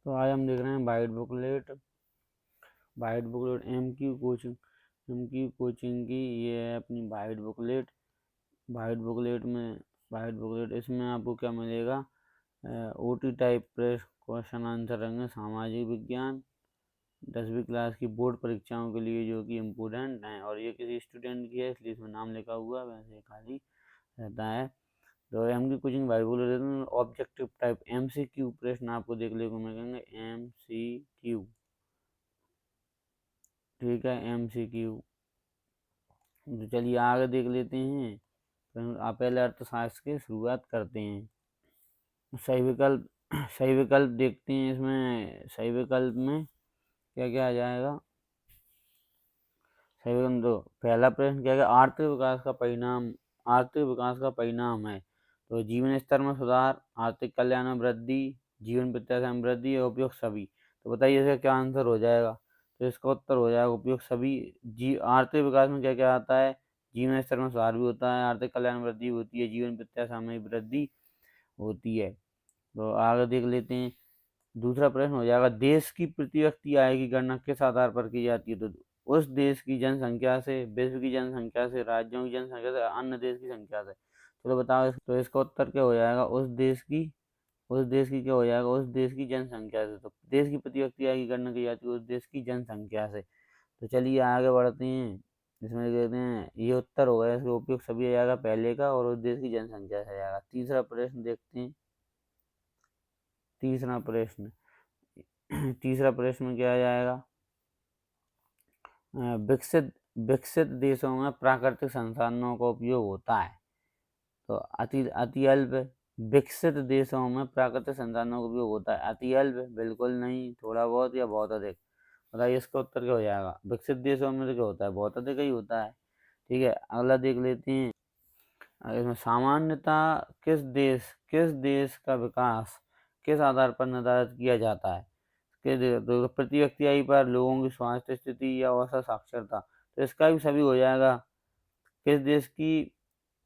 तो आज हम देख रहे हैं white booklet M Q coaching की। ये है अपनी वाइट बुकलेट इसमें आपको क्या मिलेगा? OT type press question answer रहेंगे, सामाजिक विज्ञान 10वीं क्लास की बोर्ड परीक्षाओं के लिए जो कि इम्पोर्टेंट हैं, और ये किसी स्टूडेंट की है इसलिए इसमें नाम लिखा हुआ है, वैसे खाली रहता है। तो एम की coaching Bible objective type MCQ प्रश्न आपको देखने को मिलेंगे। MCQ, ठीक है, MCQ। तो चलिए आगे देख लेते हैं। तो आप पहले अर्थशास्त्र की शुरुआत करते हैं। सही विकल्प सही विकल्प देखते हैं। इसमें सही विकल्प में क्या क्या आ जाएगा? सही विकल्प तो पहला प्रश्न क्या है? आर्थिक विकास का परिणाम है। तो जीवन स्तर में सुधार, आर्थिक कल्याण में वृद्धि, जीवन प्रत्याशा में वृद्धि और उपयुक्त सभी। तो बताइए इसका क्या आंसर हो जाएगा? तो इसका उत्तर हो जाएगा उपयुक्त सभी। आर्थिक विकास में क्या क्या आता है? जीवन स्तर में सुधार भी होता है, आर्थिक कल्याण में वृद्धि होती है, जीवन प्रत्याशा में वृद्धि होती है। तो आगे देख लेते हैं। दूसरा प्रश्न हो जाएगा, देश की प्रति व्यक्ति आय की गणना किस आधार पर की जाती है? तो उस देश की जनसंख्या से, विश्व की जनसंख्या से, राज्यों की जनसंख्या से, अन्य देश की संख्या से। चलो बताओ। तो इसका उत्तर क्या हो जाएगा? उस देश की जनसंख्या से। तो देश की प्रति व्यक्ति आय की गणना की जाती है उस देश की जनसंख्या से। तो चलिए आगे बढ़ते हैं। इसमें कहते हैं ये उत्तर हो गया, इसका उपयोग सभी आ जाएगा पहले का, और उस देश की जनसंख्या से आ जाएगा। तीसरा प्रश्न देखते हैं। तीसरा प्रश्न तीसरा प्रश्न में क्या आ जाएगा? विकसित विकसित देशों में प्राकृतिक संसाधनों का उपयोग होता है। तो अति अल्प। विकसित देशों में प्राकृतिक संसाधनों का उपयोग होता है। अति अल्प, बिल्कुल नहीं, थोड़ा बहुत या बहुत अधिक। बताइए इसका उत्तर क्या हो जाएगा? विकसित देशों में तो क्या होता है? बहुत अधिक ही होता है। ठीक है, अगला देख लेते हैं। इसमें सामान्यतः किस देश का विकास किस आधार पर निर्धारित किया जाता है? तो प्रति व्यक्ति आय पर, लोगों की स्वास्थ्य स्थिति या औसत साक्षरता। तो इसका भी सभी हो जाएगा। किस देश की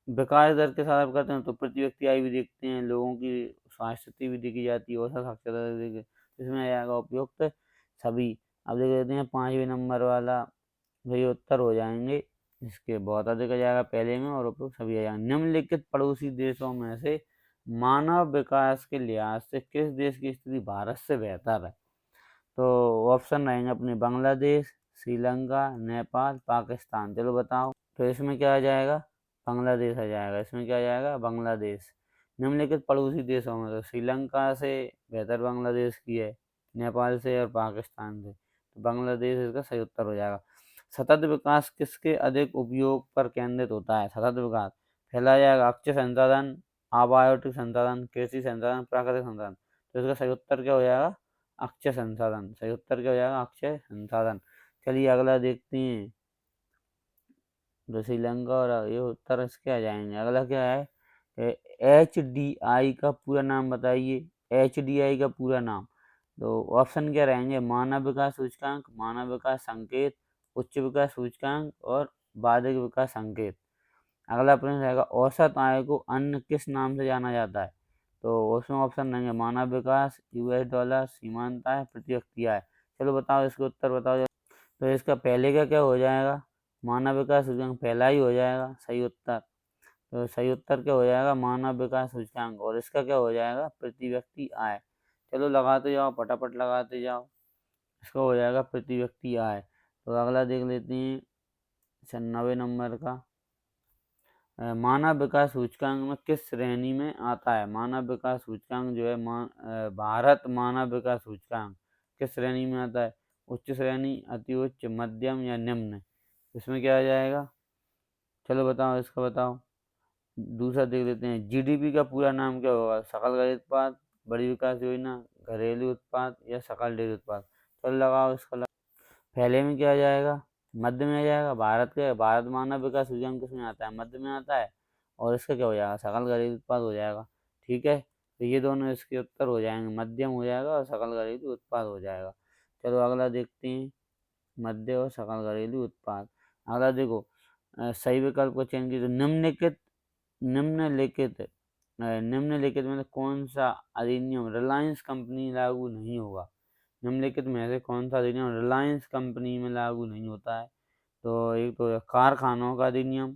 विकास दर के साथ करते हैं? तो प्रति व्यक्ति आय भी देखते हैं, लोगों की स्वास्थ्य स्थिति भी देखी जाती है, औसत साक्षरता देखी। इसमें आ जाएगा उपयुक्त सभी। अब देख लेते हैं 5वें नंबर वाला। ये उत्तर हो जाएंगे इसके बहुत अधिक आ जाएगा पहले में, और उपयुक्त सभी आ जाएगा। निम्नलिखित पड़ोसी देशों में से मानव विकास के लिहाज से किस देश की स्थिति भारत से बेहतर है? तो ऑप्शन रहेंगे अपने बांग्लादेश, श्रीलंका, नेपाल, पाकिस्तान। चलो बताओ। तो इसमें क्या आ जाएगा? बांग्लादेश आ जाएगा। इसमें क्या आ जाएगा? बांग्लादेश। निम्नलिखित पड़ोसी देशों में तो श्रीलंका से बेहतर बांग्लादेश की है, नेपाल से और पाकिस्तान से। तो बांग्लादेश इसका सही उत्तर हो जाएगा। सतत विकास किसके अधिक उपयोग पर केंद्रित होता है? सतत विकास फैला जाएगा अक्षय संसाधन, आबायोटिक संसाधन, कृषि संसाधन, प्राकृतिक संसाधन। तो इसका सही उत्तर क्या हो जाएगा? अक्षय संसाधन। सही उत्तर क्या हो जाएगा? अक्षय संसाधन। चलिए अगला देखते हैं। तो श्रीलंका और ये उत्तर इसके आ जाएंगे। अगला क्या है? HDI का पूरा नाम बताइए। HDI का पूरा नाम। तो ऑप्शन क्या रहेंगे? मानव विकास सूचकांक, मानव विकास संकेत, उच्च विकास सूचकांक और बार्षिक विकास संकेत। अगला प्रश्न रहेगा, औसत आय को अन्य किस नाम से जाना जाता है? तो उसमें ऑप्शन रहेंगे मानव विकास, $, सीमांत आय, प्रति व्यक्ति आय। चलो बताओ इसके उत्तर बताओ। तो इसका पहले का क्या हो जाएगा? मानव विकास सूचकांक पहला ही हो जाएगा सही उत्तर। तो सही उत्तर क्या हो जाएगा? मानव विकास सूचकांक। और इसका क्या हो जाएगा? प्रति व्यक्ति आय। चलो लगाते जाओ, फटाफट लगाते जाओ। इसका हो जाएगा प्रति व्यक्ति आय। तो अगला देख लेते हैं 96 नंबर का। मानव विकास सूचकांक में किस श्रेणी में आता है? मानव विकास सूचकांक जो है भारत मानव विकास सूचकांक किस श्रेणी में आता है? उच्च श्रेणी, अति उच्च, मध्यम या निम्न। इसमें क्या आ जाएगा? चलो बताओ, इसका बताओ। दूसरा देख लेते हैं। GDP का पूरा नाम क्या होगा? सकल घरेलू उत्पाद, बड़ी विकास योजना, घरेलू उत्पाद या सकल डेयरी उत्पाद। चलो लगाओ इसका पहले में क्या आ जाएगा? मध्य में आ जाएगा। भारत मानव विकास सूचकांक किसमें आता है? मध्य में आता है। और इसका क्या हो जाएगा? सकल घरेलू उत्पाद हो जाएगा। ठीक है, तो ये दोनों इसके उत्तर हो जाएंगे, मध्यम हो जाएगा और सकल घरेलू उत्पाद हो जाएगा। चलो अगला देखते हैं। मध्य और सकल घरेलू उत्पाद। अगला देखो, सही विकल्प को चयन कीजिए। निम्नलिखित निम्नलिखित में से कौन सा अधिनियम रिलायंस कंपनी लागू नहीं होगा? निम्नलिखित में से कौन सा अधिनियम रिलायंस कंपनी में लागू नहीं होता है? तो एक तो कारखानों का अधिनियम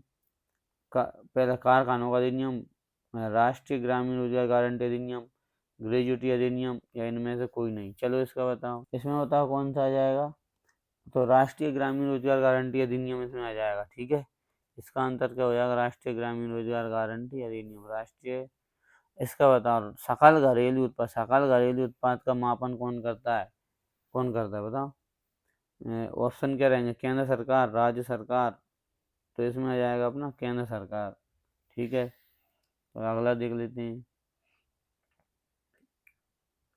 पहला कारखानों का अधिनियम, राष्ट्रीय ग्रामीण रोजगार गारंटी अधिनियम, ग्रेजुएटी अधिनियम, या इनमें से कोई नहीं। चलो इसका बताओ, इसमें बताओ कौन सा आ जाएगा? तो राष्ट्रीय ग्रामीण रोजगार गारंटी अधिनियम इसमें आ जाएगा। ठीक है, इसका अंतर क्या हो जाएगा? राष्ट्रीय ग्रामीण रोजगार गारंटी अधिनियम, राष्ट्रीय। इसका बताओ, सकल घरेलू उत्पाद का मापन कौन करता है? कौन करता है बताओ? ऑप्शन क्या रहेंगे? केंद्र सरकार, राज्य सरकार। तो इसमें आ जाएगा अपना केंद्र सरकार। ठीक है, तो अगला देख लेते हैं।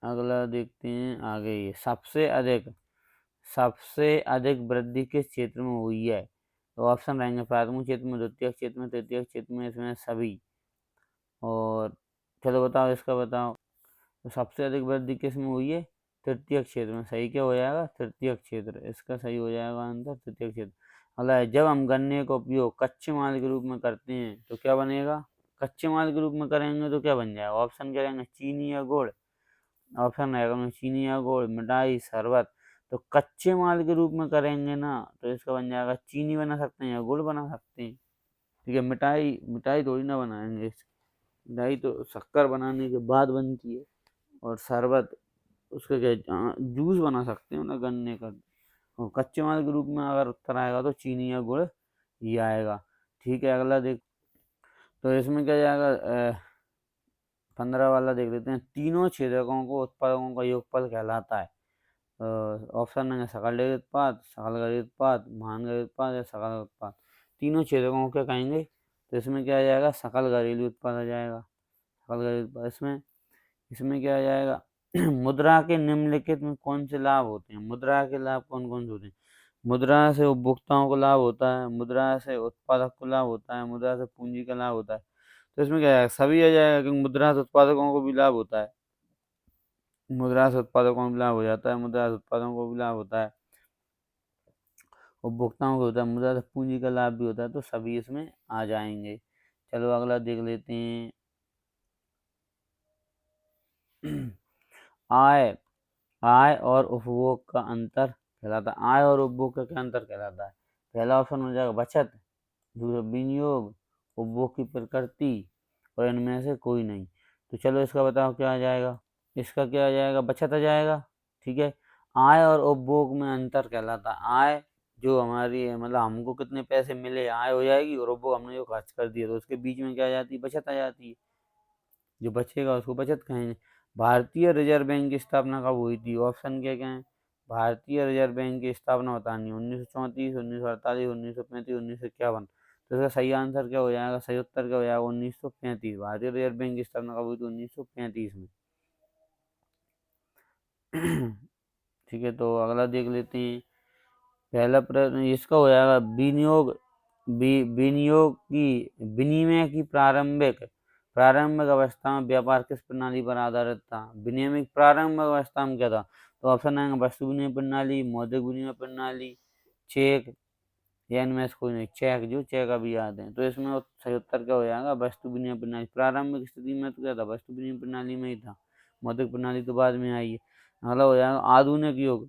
अगला देखते हैं आगे, ये सबसे अधिक वृद्धि किस क्षेत्र में हुई है? तो ऑप्शन रहेंगे प्राथमिक क्षेत्र में, द्वितीय क्षेत्र में, तृतीय क्षेत्र में, इसमें सभी। और चलो बताओ, इसका बताओ। तो सबसे अधिक वृद्धि किस में हुई है? तृतीय क्षेत्र में। सही क्या हो जाएगा? तृतीय क्षेत्र। इसका सही हो जाएगा आंसर तृतीय क्षेत्र। अगला है, जब हम गन्ने का उपयोग कच्चे माल के रूप में करते हैं तो क्या बनेगा? कच्चे माल के रूप में करेंगे तो क्या बन जाएगा? ऑप्शन क्या रहेंगे? चीनी या गुड़। ऑप्शन रहेगा उनमें चीनी या गुड़, मिठाई, शरबत। तो कच्चे माल के रूप में करेंगे ना, तो इसका बन जाएगा चीनी बना सकते हैं या गुड़ बना सकते हैं। ठीक है, मिठाई मिठाई थोड़ी ना बनाएंगे, मिठाई तो शक्कर बनाने के बाद बनती है। और शरबत उसका क्या जूस बना सकते हैं ना गन्ने का। और कच्चे माल के रूप में अगर उत्तर आएगा तो चीनी या गुड़ ही आएगा। ठीक है, अगला देख। तो इसमें क्या जाएगा? 15 वाला देख लेते हैं। तीनों छेदकों को उत्पादकों का योगफल कहलाता है। ऑप्शन है सकल डेयरी उत्पाद, सकल घरेलू उत्पाद, महान घरेलू उत्पाद या सकल उत्पाद। तीनों छेदकों को क्या कहेंगे? तो इसमें क्या आ जाएगा? सकल घरेलू उत्पाद आ जाएगा। सकल घरेलू उत्पाद। इसमें इसमें क्या आ जाएगा? मुद्रा के निम्नलिखित में कौन से लाभ होते हैं? मुद्रा के लाभ कौन कौन से होते हैं? मुद्रा से उपभोक्ताओं को लाभ होता है, मुद्रा से उत्पादक को लाभ होता है, मुद्रा से पूंजी का लाभ होता है। तो इसमें क्या आएगा? सभी आ जाएगा, क्योंकि मुद्रा से उत्पादकों को भी लाभ होता है। मुद्रा से उत्पादकों को भी लाभ हो जाता है, मुद्रा से उत्पादकों को भी लाभ होता है, उपभोक्ताओं को होता है, मुद्रा से पूंजी का लाभ भी होता है। तो सभी इसमें आ जाएंगे। चलो अगला देख लेते हैं। आय आय और उपभोग का अंतर कहलाता है। आय और उपभोग का क्या अंतर कहलाता है? पहला ऑप्शन हो जाएगा बचत, दूसरा विनियोग, उपभोग की प्रकृति, और इनमें से कोई नहीं। तो चलो इसका बताओ क्या आ जाएगा? इसका क्या आ जाएगा? बचत आ जाएगा। ठीक है, आय और उपभोग में अंतर कहलाता है। आय जो हमारी है, मतलब हमको कितने पैसे मिले, आय हो जाएगी, और उपभोग हमने जो खर्च कर दिया, तो उसके बीच में क्या आ जाती है? बचत आ जाती है। जो बचेगा उसको बचत कहेंगे। भारतीय रिजर्व बैंक की स्थापना कब हुई थी? ऑप्शन क्या क्या है? भारतीय रिजर्व बैंक की स्थापना बतानी है। 1934, 1948, 1935, 1951। तो इसका सही आंसर क्या हो जाएगा? सही उत्तर क्या हो जाएगा? 1935। भारतीय रिजर्व बैंक की स्थापना कब हुई थी? 1935 में। ठीक है, तो अगला देख लेते हैं। पहला प्रश्न इसका हो जाएगा, विनियोग की विनिमय की प्रारंभिक अवस्था में व्यापार किस प्रणाली पर आधारित था? विनिमय की प्रारंभिक अवस्था में क्या था? तो ऑप्शन आएंगे वस्तु विनिमय प्रणाली, मौद्रिक विनिमय प्रणाली, चेक, या इनमें से कोई नहीं। चेक अभी आते हैं। तो इसमें सही उत्तर क्या हो जाएगा? वस्तु विनिमय प्रणाली। प्रारंभिक स्थिति में तो क्या था? वस्तु विनिमय प्रणाली में ही था, मौद्रिक प्रणाली तो बाद में आई है। अगला हो जाएगा आधुनिक युग।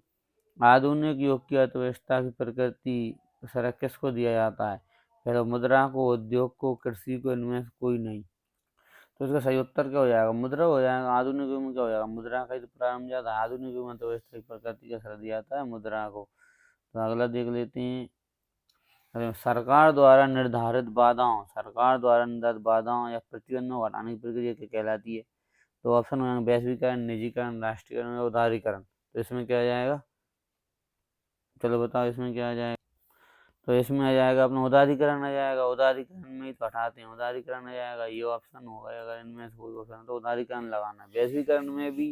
आधुनिक युग की अर्थव्यवस्था की प्रकृति सर किसको दिया जाता है? पहले मुद्रा को, उद्योग को, कृषि को, इनमें से कोई नहीं। तो इसका सही उत्तर क्या हो जाएगा? मुद्रा हो जाएगा। आधुनिक युग में क्या हो जाएगा? मुद्रा का ही तो प्रारंभ जाता है। आधुनिक युग में तो व्यवस्था की प्रकृति का सर दिया जाता है मुद्रा को। तो अगला देख लेते हैं। सरकार द्वारा निर्धारित बाधाओं या प्रतिबंधों को हटाने की प्रक्रिया क्या कहलाती है? तो ऑप्शन हो जाएंगे वैश्वीकरण, निजीकरण, राष्ट्रीयकरण या उदारीकरण। तो इसमें क्या आ जाएगा? चलो बताओ इसमें क्या आ जाएगा? तो इसमें आ जाएगा अपना उदारीकरण आ जाएगा। उदारीकरण में ही तो हटाते हैं, उदारीकरण आ जाएगा। ये ऑप्शन होगा, अगर इनमें से कोई ऑप्शन तो उदारीकरण लगाना है। वैश्वीकरण में भी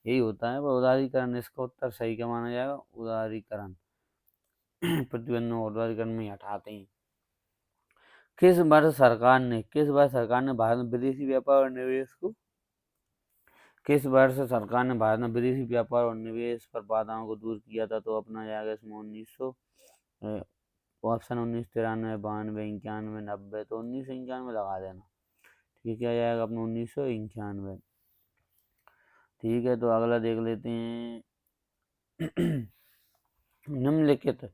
यही होता है, पर उदारीकरण इसका उत्तर सही क्या माना जाएगा? उदारीकरण। प्रतिबंधों को उदारीकरण में ही हटाते हैं। किस वर्ष सरकार ने भारत में विदेशी व्यापार और निवेश को किस वर्ष सरकार ने भारत में विदेशी व्यापार और निवेश पर बाधाओं को दूर किया था? तो अपना जाएगा इसमें 1900, ऑप्शन 1993, 92, 91, 90। तो 1991 लगा देना। ये क्या जाएगा अपना 1991। ठीक है, तो अगला देख लेते हैं। निम्नलिखित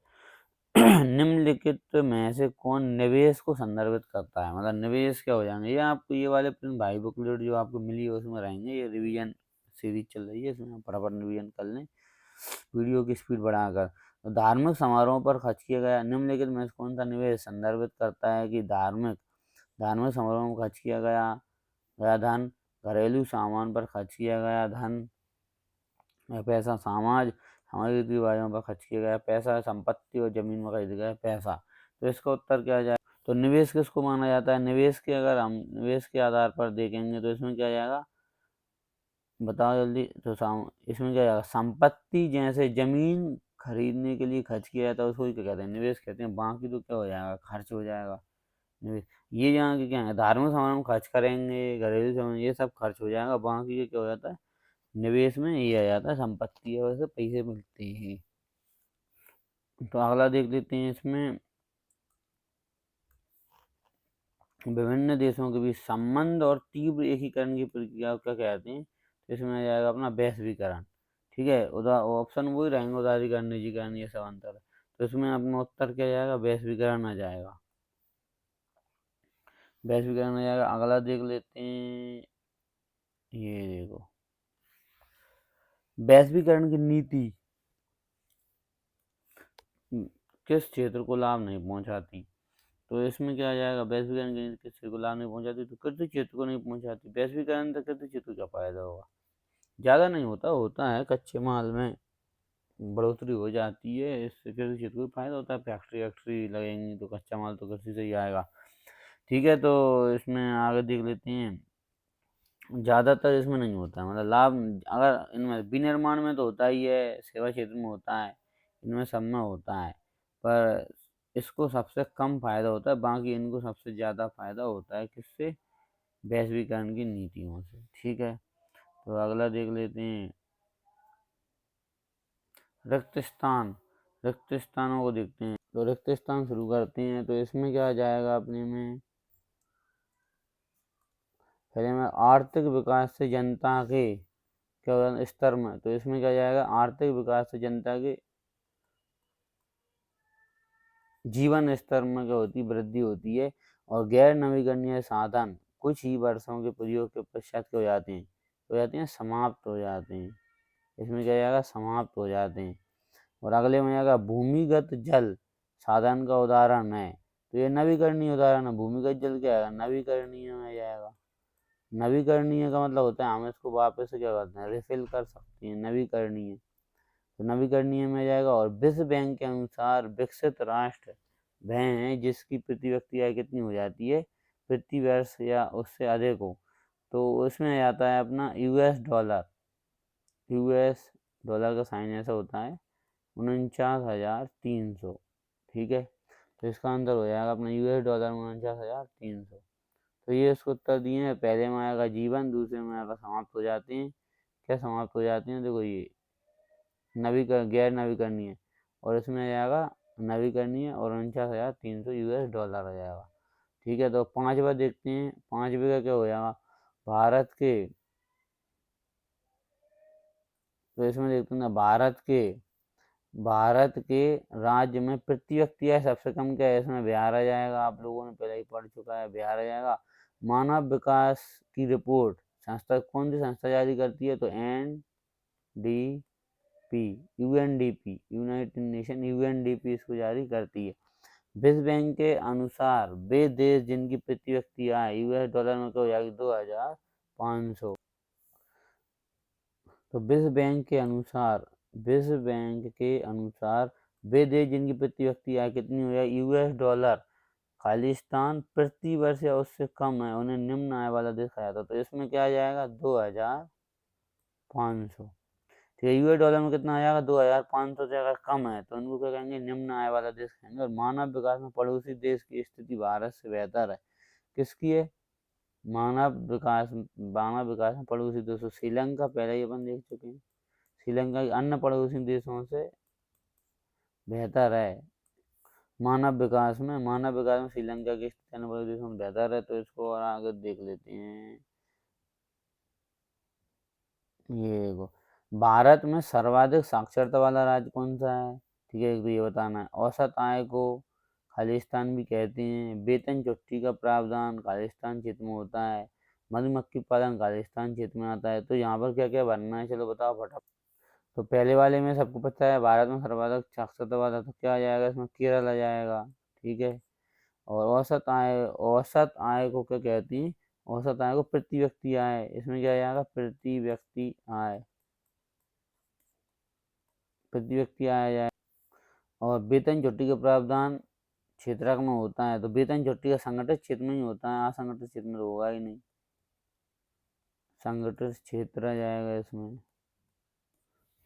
निम्नलिखित में से कौन निवेश को संदर्भित करता है, मतलब निवेश क्या हो जाएंगे ये आपको, ये वाले प्रिंट भाई बुकलेट जो आपको मिली है उसमें रहेंगे, ये रिवीजन सीरीज चल रही है, इसमें फटाफट रिवीजन कर लें वीडियो की स्पीड बढ़ाकर। तो धार्मिक समारोहों पर खर्च किया गया निम्नलिखित में से कौन सा निवेश संदर्भित करता है कि धार्मिक धार्मिक समारोहों में खर्च किया गया धन, घरेलू सामान पर खर्च किया गया धन या पैसा, सामाजिक रिवाजों पर खर्च किया गया पैसा, संपत्ति और जमीन में खरीदा गया पैसा। तो इसका उत्तर क्या जाए, तो निवेश किसको माना जाता है, निवेश के अगर हम निवेश के आधार पर देखेंगे तो इसमें क्या जाएगा, बताओ जल्दी। तो इसमें क्या जाएगा, संपत्ति जैसे जमीन खरीदने के लिए खर्च किया जाता है उसको क्या कहते हैं, निवेश कहते हैं। बाकी तो क्या हो जाएगा, खर्च हो जाएगा निवेश। ये यहाँ के क्या है, धार्मिक सामान में खर्च करेंगे, घरेलू सामान, ये सब खर्च हो जाएगा। बाकी ये क्या हो जाता है, निवेश में ये आ जाता है, संपत्ति है, वैसे पैसे मिलते हैं। तो अगला देख लेते हैं, इसमें विभिन्न देशों के बीच संबंध और तीव्र एकीकरण की प्रक्रिया क्या कहते हैं, तो इसमें आ जाएगा अपना वैश्वीकरण। ठीक है, ऑप्शन वही रहेंगे, उदारीकरण, निजीकरण, ये सब अंतर है। तो इसमें अपना उत्तर क्या जाएगा, वैश्वीकरण आ जाएगा, वैश्वीकरण आ जाएगा। अगला देख लेते हैं, ये देखो, वैश्वीकरण की नीति किस क्षेत्र को लाभ नहीं पहुंचाती, तो इसमें क्या आ जाएगा, वैश्वीकरण की नीति किस क्षेत्र को लाभ नहीं पहुंचाती, तो कृषि क्षेत्र को नहीं पहुंचाती। वैश्वीकरण से कृषि क्षेत्र को क्या फायदा होगा, ज़्यादा नहीं होता है कच्चे माल में बढ़ोतरी हो जाती है, इससे कृषि क्षेत्र को फायदा होता है, फैक्ट्री वैक्ट्री लगेंगी तो कच्चा माल तो कृषि से ही आएगा। ठीक है, तो इसमें आगे देख लेते हैं, ज़्यादातर इसमें नहीं होता है, मतलब लाभ अगर इनमें विनिर्माण में तो होता ही है, सेवा क्षेत्र में होता है, इनमें सब में होता है, पर इसको सबसे कम फायदा होता है, बाकी इनको सबसे ज़्यादा फायदा होता है किससे, वैश्वीकरण की नीतियों से। ठीक है, तो अगला देख लेते हैं, रिक्त स्थान, रिक्त स्थानों को देखते हैं। तो रिक्त स्थान शुरू करते हैं, तो इसमें क्या आ जाएगा अपने में, पहले में आर्थिक विकास से जनता के क्या स्तर में, तो इसमें क्या जाएगा, आर्थिक विकास से जनता के जीवन स्तर में क्या होती वृद्धि होती है, और गैर नवीकरणीय साधन कुछ ही वर्षों के प्रयोग के पश्चात क्या हो जाते हैं समाप्त हो जाते हैं। इसमें क्या जाएगा, समाप्त हो जाते हैं। और अगले में आएगा भूमिगत जल साधन का उदाहरण है, तो ये नवीकरणीय उदाहरण है। भूमिगत जल क्या है, नवीकरणीय में जाएगा। नवीकरणीय का मतलब होता है हम इसको वापस से क्या करते हैं, रिफिल कर सकते हैं, नवीकरणीय। तो नवीकरणीय में जाएगा। और विश्व बैंक के अनुसार विकसित राष्ट्र वह हैं जिसकी प्रति व्यक्ति आय कितनी हो जाती है, प्रति वर्ष या उससे अधिक हो, तो उसमें आता है अपना यूएस डॉलर। यूएस डॉलर का साइन ऐसा होता है 49,300। ठीक है, तो इसका आंसर हो जाएगा अपना यूएस डॉलर 49,300। तो ये इसको उत्तर दिए हैं। पहले में आएगा जीवन, दूसरे में आएगा समाप्त हो जाते हैं। क्या समाप्त हो जाते हैं, देखो ये गैर नवीकरणीय, और इसमें आ जाएगा नवीकरणीय, और 49,300 यूएस डॉलर आ जाएगा। ठीक है, तो पांचवा देखते हैं, पांचवे का क्या हो जाएगा, भारत के, तो इसमें देखते हैं ना, भारत के राज्य में प्रति व्यक्ति आय सबसे कम क्या है, इसमें बिहार आ जाएगा। आप लोगों ने पहले ही पढ़ चुका है, बिहार आ जाएगा। मानव विकास की रिपोर्ट संस्था कौन सी संस्था जारी करती है, तो NDP, UNDP, United nation, UNDP इसको जारी करती है। विश्व बैंक के अनुसार वे देश जिनकी प्रति व्यक्ति आय यूएस डॉलर में क्या हो जाएगी, 2,500। तो विश्व बैंक के अनुसार वे देश जिनकी प्रति व्यक्ति आय कितनी हो जाएगी, यूएस डॉलर, खालिस्तान प्रति वर्ष या उससे कम है उन्हें निम्न आय वाला देश कहा जाता है। तो इसमें क्या आ जाएगा, 2,500। ठीक है, यूएस डॉलर में कितना आ जाएगा, 2,500 से अगर कम है तो उनको क्या कहेंगे, निम्न आय वाला देश कहेंगे। और मानव विकास में पड़ोसी देश की स्थिति भारत से बेहतर है, किसकी है, मानव विकास में पड़ोसी देशों, श्रीलंका पहले ही अपन देख चुके हैं, श्रीलंका अन्य पड़ोसी देशों से बेहतर है। मानव विकास में श्रीलंका की स्थिति अन्य बड़े देशों में बेहतर है। तो इसको और आगे देख लेते हैं। ये देखो, भारत में सर्वाधिक साक्षरता वाला राज्य कौन सा है? ठीक है, एक तो ये बताना है। औसत आय को खालिस्तान भी कहते हैं। वेतन छुट्टी का प्रावधान खालिस्तान क्षेत्र में होता है। मधुमक्खी पालन खालिस्तान क्षेत्र में आता है। तो यहाँ पर क्या क्या भरना है, चलो बताओ फटाफट। तो पहले वाले में सबको पता है, भारत में सर्वाधिक साक्षरता वाला, तो क्या आ जाएगा इसमें? केरल आ जाएगा। ठीक है। और औसत आय को क्या कहती हैं? औसत आय को प्रति व्यक्ति आय, इसमें क्या आ जाएगा? प्रति व्यक्ति आय, प्रति व्यक्ति आय आ जाएगा। और वेतन छुट्टी का प्रावधान क्षेत्रक में होता है। तो वेतन छुट्टी का संगठित क्षेत्र में ही होता है, असंगठित क्षेत्र में तो होगा ही नहीं। संगठित क्षेत्र आ जाएगा इसमें।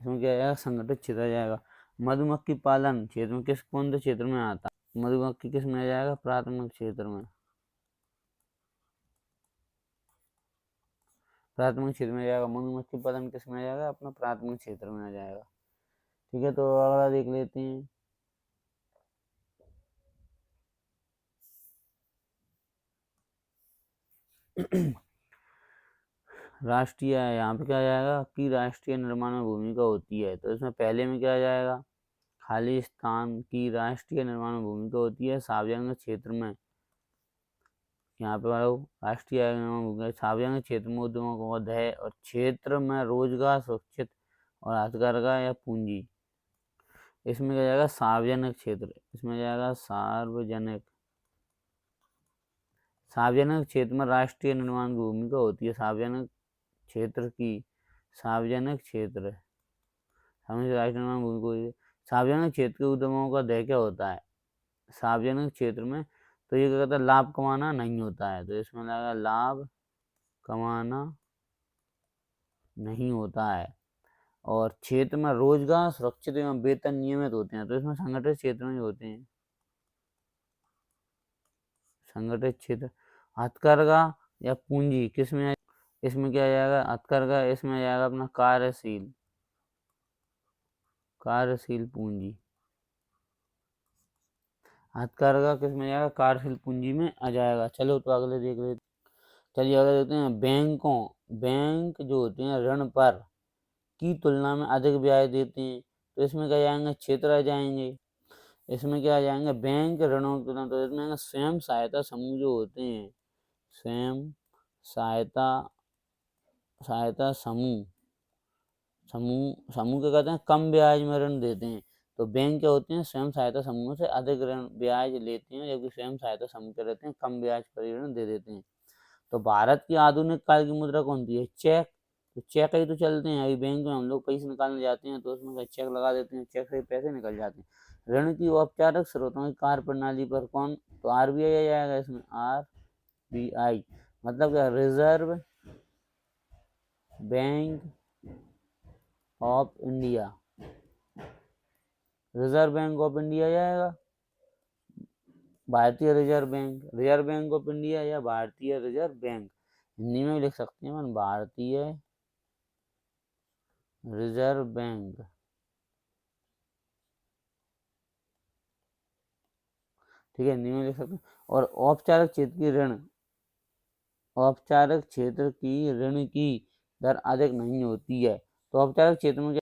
इसमें क्या आएगा? संगठित क्षेत्र आ जाएगा। मधुमक्खी पालन क्षेत्र में कौन से क्षेत्र में आता है? मधुमक्खी किस में आ जाएगा? प्राथमिक क्षेत्र में। प्राथमिक क्षेत्र में आ जाएगा। मधुमक्खी पालन किस में आ जाएगा? अपना प्राथमिक क्षेत्र में आ जाएगा। ठीक है, तो अगला देख लेते हैं। राष्ट्रीय आय, यहाँ पे क्या आ जाएगा कि राष्ट्रीय निर्माण में भूमिका होती है। तो इसमें पहले में क्या आ जाएगा? खालिस्तान की राष्ट्रीय निर्माण में भूमिका होती है सार्वजनिक क्षेत्र में। यहाँ पे राष्ट्रीय आय निर्माण भूमिका सार्वजनिक क्षेत्र में उद्यमों को वध है और क्षेत्र में रोजगार सुरक्षित और हथकरघा या पूंजी। इसमें क्या जाएगा? सार्वजनिक क्षेत्र। इसमें जाएगा सार्वजनिक। सार्वजनिक क्षेत्र में राष्ट्रीय निर्माण की भूमिका होती है। सार्वजनिक क्षेत्र की, सार्वजनिक क्षेत्र, राष्ट्रीय निर्माण भूमिका होती है। सार्वजनिक क्षेत्र के उद्यमों का ध्येय क्या होता है? सार्वजनिक क्षेत्र में तो ये क्या कहता है? लाभ कमाना नहीं होता है। तो इसमें लगेगा लाभ कमाना नहीं होता है। और क्षेत्र में रोजगार सुरक्षित एवं वेतन नियमित होते हैं। तो इसमें संगठित क्षेत्र में ही होते हैं। संगठित क्षेत्र। हथकरघा या पूंजी किस में है? इसमें क्या आ जाएगा? हथकरघा, इसमें आ जाएगा अपना कार्यशील, कार्यशील पूंजी। हथकरघा किस में जाएगा? कार्यशील पूंजी में आ जाएगा। चलो तो अगले देख लेते। चलिए अगले देखते हैं। बैंक जो होते हैं ऋण पर की तुलना में अधिक ब्याज देते हैं। तो इसमें क्या जाएंगे? क्षेत्र आ जाएंगे। इसमें क्या आ जाएंगे? बैंक ऋणों की तुलना, तो इसमें स्वयं सहायता समूह जो होते हैं, स्वयं सहायता समूह, समूह क्या कहते हैं? कम ब्याज में ऋण देते हैं। तो बैंक क्या होते हैं? स्वयं सहायता समूह से अधिक ऋण ब्याज लेते हैं, जबकि स्वयं सहायता समूह क्या रहते हैं? कम ब्याज पर ऋण दे देते हैं। तो भारत की आधुनिक काल की मुद्रा कौन सी है? चेक। तो चेक ही तो चलते हैं। अभी बैंक में हम लोग पैसे निकालने जाते हैं तो उसमें चेक लगा देते हैं, चेक से पैसे निकल जाते हैं। ऋण की औपचारिक स्रोतों की कार्य प्रणाली पर कौन? तो आरबीआई आ जाएगा इसमें। आरबीआई मतलब क्या? Reserve bank of India. Reserve bank of India जाएगा। भारतीय रिजर्व बैंक ऑफ इंडिया या भारतीय रिजर्व बैंक, हिंदी में भी लिख सकते हैं अपन, भारतीय रिजर्व बैंक। ठीक है, हिंदी में लिख सकते हैं। और औपचारिक क्षेत्र की ऋण की दर अधिक नहीं होती है। तो औपचारिक क्षेत्र में क्या?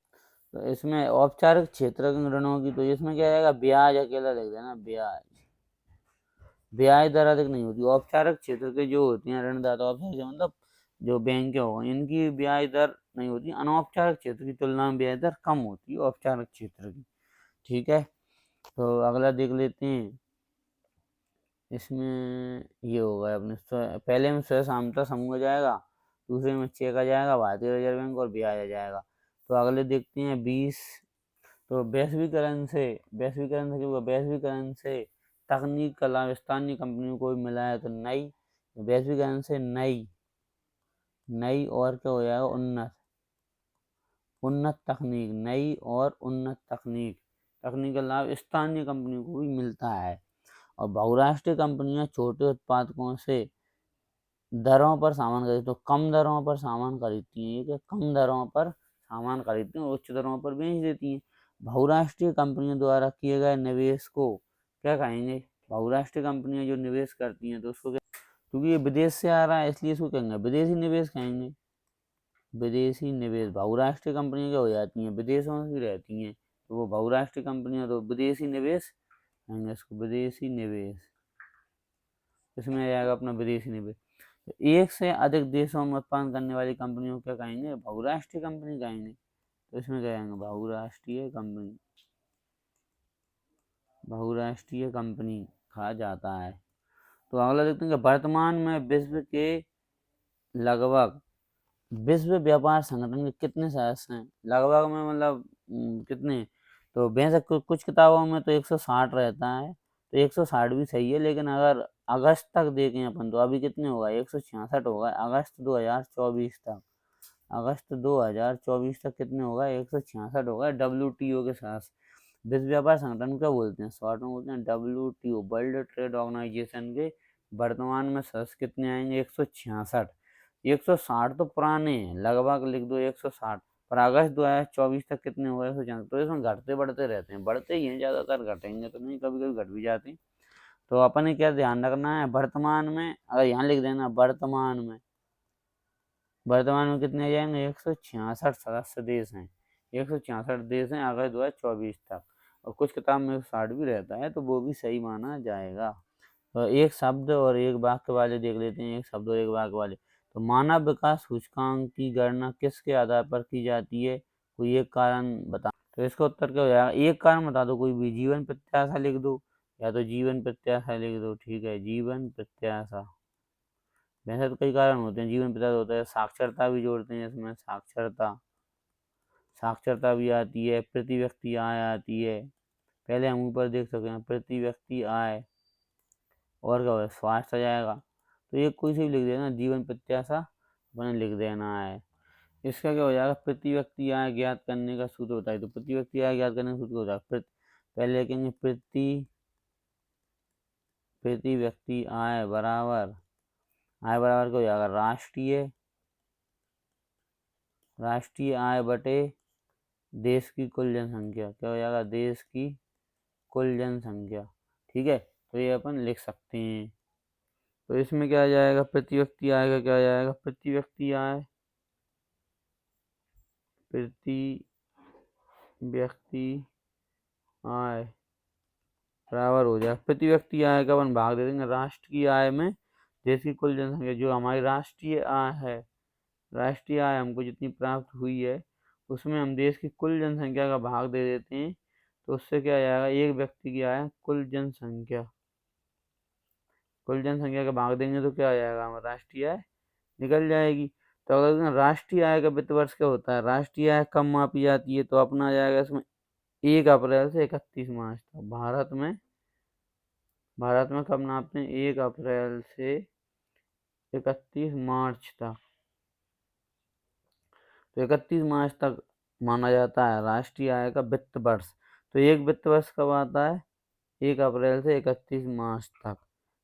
तो इसमें औपचारिक क्षेत्र के ऋणों की, तो इसमें क्या आएगा? ब्याज अकेला लिख देना, ब्याज दर अधिक नहीं होती। औपचारिक क्षेत्र के जो होते हैं ऋणदाता, औपचारिक मतलब जो बैंक हो, इनकी ब्याज दर नहीं होती। अनौपचारिक क्षेत्र की तुलना में ब्याज दर कम होती है औपचारिक क्षेत्र की। ठीक है, तो अगला देख लेते हैं। इसमें ये होगा अपने पहले में स्वयं सहायता समूह आ जाएगा, दूसरे में चेक आ जाएगा, भारतीय रिजर्व बैंक और ब्याज आ जाएगा। तो अगले देखते हैं 20। तो वैश्वीकरण से तकनीक का लाभ स्थानीय कंपनियों को भी मिला है। तो वैश्वीकरण से नई और क्या हो जाएगा? उन्नत तकनीक, नई और उन्नत तकनीक का लाभ स्थानीय कंपनियों को भी मिलता है। और बहुराष्ट्रीय कंपनियां छोटे उत्पादकों से दरों पर सामान खरीदती, तो कम दरों पर सामान खरीदती हैं। ये कम दरों पर सामान खरीदती हैं और उच्च दरों पर बेच देती हैं। बहुराष्ट्रीय कंपनियों द्वारा किए गए निवेश को क्या कहेंगे, बहुराष्ट्रीय कंपनियां जो निवेश करती हैं तो उसको क्या, क्योंकि ये विदेश से आ रहा है इसलिए इसको कहेंगे विदेशी निवेश कहेंगे। विदेशी निवेश, बहुराष्ट्रीय कंपनियां क्या हो जाती हैं, विदेशों में ही रहती हैं, तो वो बहुराष्ट्रीय कंपनियां, तो विदेशी निवेश कहेंगे इसको, विदेशी निवेश। इसमें आ जाएगा अपना विदेशी निवेश। तो एक से अधिक देशों में उत्पादन करने वाली कंपनियों को क्या कहेंगे, बहुराष्ट्रीय कंपनी कहेंगे। तो इसमें क्या कहेंगे, बहुराष्ट्रीय कंपनी, बहुराष्ट्रीय कंपनी कहा जाता है। तो अगला देखते हैं कि वर्तमान में लगभग विश्व व्यापार संगठन के कितने सदस्य हैं, लगभग में मतलब कितने, तो वैसे कुछ किताबों में तो 160 रहता है, तो 160 भी सही है, लेकिन अगर अगस्त तक देखें अपन तो अभी कितने होगा, 166 होगा, अगस्त 2024 तक, अगस्त 2024 तक कितने होगा, 166 होगा। WTO के साथ, विश्व व्यापार संगठन को क्या बोलते हैं, शॉर्ट में बोलते हैं WTO, वर्ल्ड ट्रेड ऑर्गेनाइजेशन के वर्तमान में सदस्य कितने आएंगे, 166। 160 तो पुराने हैं, लगभग लिख दो 160, पर अगस्त 2024 तक कितने हुए, 166। तो इसमें घटते बढ़ते रहते हैं, बढ़ते ही हैं, ज़्यादातर घटेंगे तो नहीं, कभी कभी घट भी जाते हैं। तो अपन ने क्या ध्यान रखना है, वर्तमान में, अगर यहाँ लिख देना वर्तमान में, वर्तमान में कितने आ जाएंगे, 166 सदस्य देश हैं, 166 देश हैं अगस्त 2024 तक। और कुछ किताब में 160 भी रहता है, तो वो भी सही माना जाएगा। तो एक शब्द और एक वाक्य वाले देख लेते हैं, एक शब्द और एक वाक्य वाले। तो मानव विकास सूचकांक की गणना किसके आधार पर की जाती है, कोई एक कारण बता। तो इसका उत्तर क्या हो जाएगा, एक कारण बता दो कोई भी, जीवन प्रत्याशा लिख दो, या तो जीवन प्रत्याशा लिख दो, ठीक है, जीवन प्रत्याशा। वैसे तो कई कारण होते हैं, जीवन प्रत्याशा होता है, साक्षरता भी जोड़ते हैं इसमें, साक्षरता, साक्षरता भी आती है, प्रति व्यक्ति आय आती है, पहले हम ऊपर देख सकते हैं प्रति व्यक्ति आय, और क्या होगा, स्वास्थ्य आ जाएगा। तो ये कोई से भी लिख देना, जीवन प्रत्याशा अपने लिख देना है। इसका क्या हो जाएगा, प्रति व्यक्ति आय ज्ञात करने का सूत्र होता है, तो प्रति व्यक्ति आय ज्ञात करने का सूत्र होता है, पहले लिखेंगे प्रति व्यक्ति आय बराबर, आय बराबर क्या हो जाएगा, राष्ट्रीय आय बटे देश की कुल जनसंख्या, क्या हो जाएगा, देश की कुल जनसंख्या, ठीक है। तो ये अपन लिख सकते हैं। तो इसमें क्या आ जाएगा, प्रति व्यक्ति आय का क्या आ जाएगा, प्रति व्यक्ति आय, प्रति व्यक्ति आय बराबर हो जाएगा, प्रति व्यक्ति आय का अपन भाग दे देंगे राष्ट्र की आय में, देश की कुल जनसंख्या, जो हमारी राष्ट्रीय आय है, राष्ट्रीय आय हमको जितनी प्राप्त हुई है उसमें हम देश की कुल जनसंख्या का भाग दे देते हैं। तो उससे क्या आ जाएगा, एक व्यक्ति की आय कुल जनसंख्या, कुल जनसंख्या का भाग देंगे तो क्या आ जाएगा, हमारा राष्ट्रीय आय निकल जाएगी। तो अगर राष्ट्रीय आय का वित्त वर्ष क्या होता है, राष्ट्रीय आय कब मापी जाती है, तो अपना आ जाएगा इसमें 1 अप्रैल से 31 मार्च तक। भारत में कब नापते हैं, 1 अप्रैल से 31 मार्च तक। तो 31 मार्च तक माना जाता है राष्ट्रीय आय का वित्त वर्ष। तो एक वित्त वर्ष कब आता है, 1 अप्रैल से 31 मार्च तक,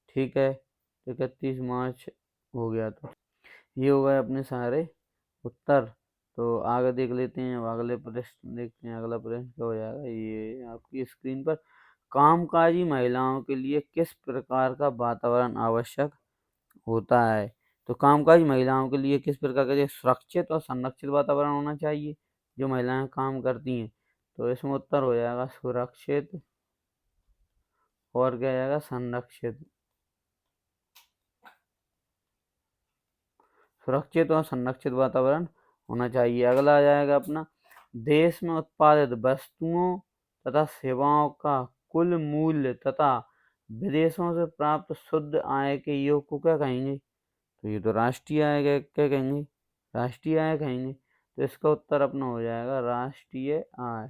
ठीक है। 31 मार्च हो गया, तो ये हो गए अपने सारे उत्तर। तो आगे देख लेते हैं, अगले प्रश्न देखते हैं, अगला प्रश्न क्या हो जाएगा, ये आपकी स्क्रीन पर, कामकाजी महिलाओं के लिए किस प्रकार का वातावरण आवश्यक होता है। तो कामकाजी महिलाओं के लिए किस प्रकार का, सुरक्षित और संरक्षित वातावरण होना चाहिए जो महिलाएं काम करती हैं। तो इसमें उत्तर हो जाएगा सुरक्षित, और क्या जाएगा, संरक्षित, सुरक्षित और संरक्षित वातावरण होना चाहिए। अगला आ जाएगा अपना, देश में उत्पादित वस्तुओं तथा सेवाओं का कुल मूल्य तथा विदेशों से प्राप्त शुद्ध आय के योग को क्या कहेंगे। तो ये तो राष्ट्रीय आय क्या कहेंगे, राष्ट्रीय आय कहेंगे। तो इसका उत्तर अपना हो जाएगा राष्ट्रीय आय,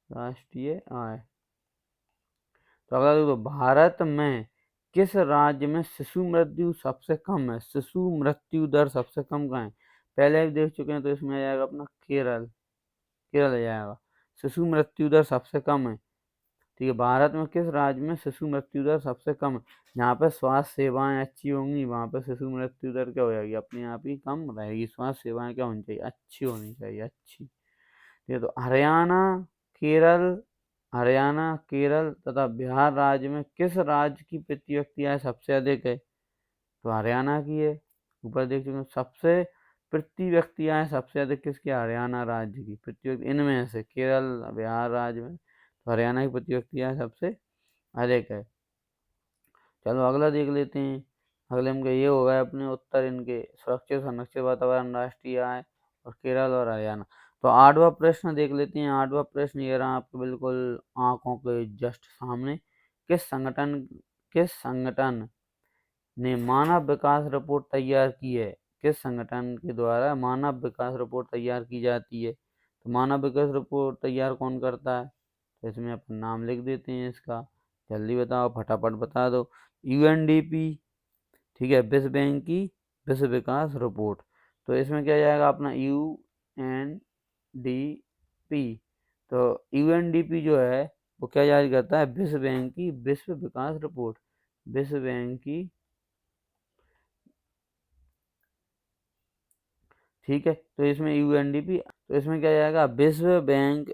राष्ट्रीय आय। तो अगर देखो, भारत में किस राज्य में शिशु मृत्यु सबसे कम है, शिशु मृत्यु दर सबसे कम का है, पहले भी देख चुके हैं। तो इसमें आ जाएगा अपना केरल, केरल आ जाएगा, शिशु मृत्यु दर सबसे कम है, ठीक है। भारत में किस राज्य में शिशु मृत्यु दर सबसे कम है, जहाँ पे स्वास्थ्य सेवाएं अच्छी होंगी वहाँ पे शिशु मृत्यु दर क्या हो जाएगी, अपने आप ही कम रहेगी। स्वास्थ्य सेवाएं क्या होनी चाहिए, अच्छी होनी चाहिए, अच्छी। ठीक है, तो हरियाणा, केरल, हरियाणा, केरल तथा बिहार राज्य में किस राज्य की प्रति व्यक्ति आय सबसे अधिक है? तो हरियाणा की है। ऊपर देख चुके हैं, सबसे प्रति व्यक्ति आय सबसे अधिक किसकी? हरियाणा राज्य की प्रति व्यक्ति। इनमें से केरल, बिहार राज्य में तो हरियाणा की प्रति व्यक्ति आय सबसे अधिक है। चलो अगला देख लेते हैं। अगले में ये हो गए अपने उत्तर इनके, सुरक्षित संरक्षित वातावरण, राष्ट्रीय आय और केरल और हरियाणा। तो 8वां प्रश्न देख लेते हैं। 8वां प्रश्न ये रहा आपके बिल्कुल आंखों के जस्ट सामने। किस संगठन ने मानव विकास रिपोर्ट तैयार की है? किस संगठन के द्वारा मानव विकास रिपोर्ट तैयार की जाती है? तो मानव विकास रिपोर्ट तैयार कौन करता है? तो इसमें अपन नाम लिख देते हैं इसका, जल्दी बताओ, फटाफट बता दो। यूएनडीपी, ठीक है, विश्व बैंक की विश्व विकास रिपोर्ट। तो इसमें क्या जाएगा अपना यूएनडीपी। तो यूएनडीपी जो है वो क्या जारी करता है? विश्व बैंक की विश्व विकास रिपोर्ट। विश्व बैंक की, ठीक है। तो इसमें यूएनडीपी, तो इसमें क्या जाएगा? विश्व बैंक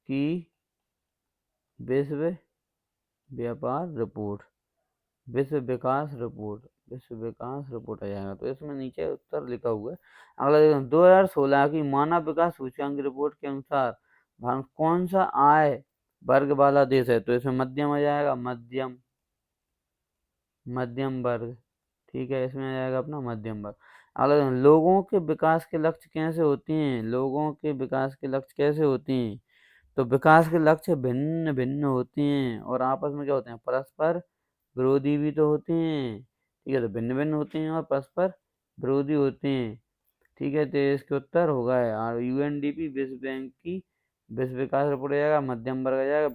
की विश्व व्यापार रिपोर्ट, विश्व विकास रिपोर्ट, विश्व विकास रिपोर्ट आ जाएगा। तो इसमें नीचे उत्तर लिखा हुआ है। अगला देखो, 2016 की मानव विकास सूचकांक रिपोर्ट के अनुसार भारत कौन सा आय वर्ग वाला देश है? तो इसमें मध्यम आ जाएगा, मध्यम वर्ग, ठीक है, इसमें आ जाएगा अपना मध्यम वर्ग। अगला देखो, लोगों के विकास के लक्ष्य कैसे होते हैं? लोगों के विकास के लक्ष्य कैसे होते हैं? तो विकास के लक्ष्य भिन्न भिन्न होते हैं और आपस में क्या होते हैं? परस्पर विरोधी भी तो होते हैं, ठीक है। तो भिन्न भिन्न होते हैं और परस्पर विरोधी होते हैं, ठीक है। तो इसके उत्तर होगा यार यूएनडीपी, विश्व बैंक की विश्व विकास रिपोर्ट आ जाएगा, मध्यम वर्ग आ जाएगा,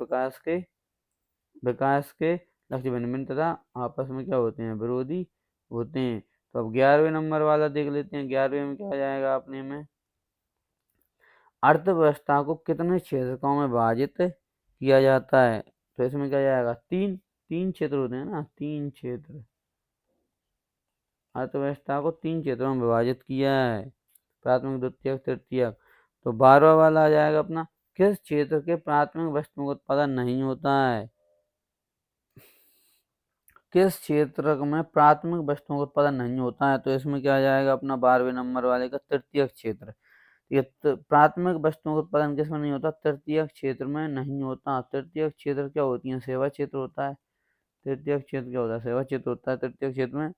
विकास के लक्ष्य भिन्न भिन्न तथा आपस में क्या होते हैं? विरोधी होते हैं। तो अब 11वें नंबर वाला देख लेते हैं। 11वें में क्या आ जाएगा अपने में? अर्थव्यवस्था को कितने क्षेत्रकों में विभाजित किया जाता है? तो इसमें क्या जाएगा? तीन तीन क्षेत्र होते हैं ना, तीन क्षेत्र। अर्थव्यवस्था को तीन क्षेत्रों में विभाजित किया है, प्राथमिक, द्वितीयक, तृतीयक। तो 12वां वाला आ जाएगा अपना, किस क्षेत्र के प्राथमिक वस्तुओं का उत्पादन नहीं होता है? किस क्षेत्र में प्राथमिक वस्तुओं का उत्पादन नहीं होता है? तो इसमें क्या आ जाएगा अपना 12वें नंबर वाले का? तृतीयक क्षेत्र। ये प्राथमिक वस्तुओं का उत्पादन किसमें नहीं होता? तृतीयक क्षेत्र में नहीं होता। तृतीयक क्षेत्र क्या होती है? सेवा क्षेत्र होता है। तृतीयक क्षेत्र क्या होता है? सेवा क्षेत्र होता है। तृतीयक क्षेत्र में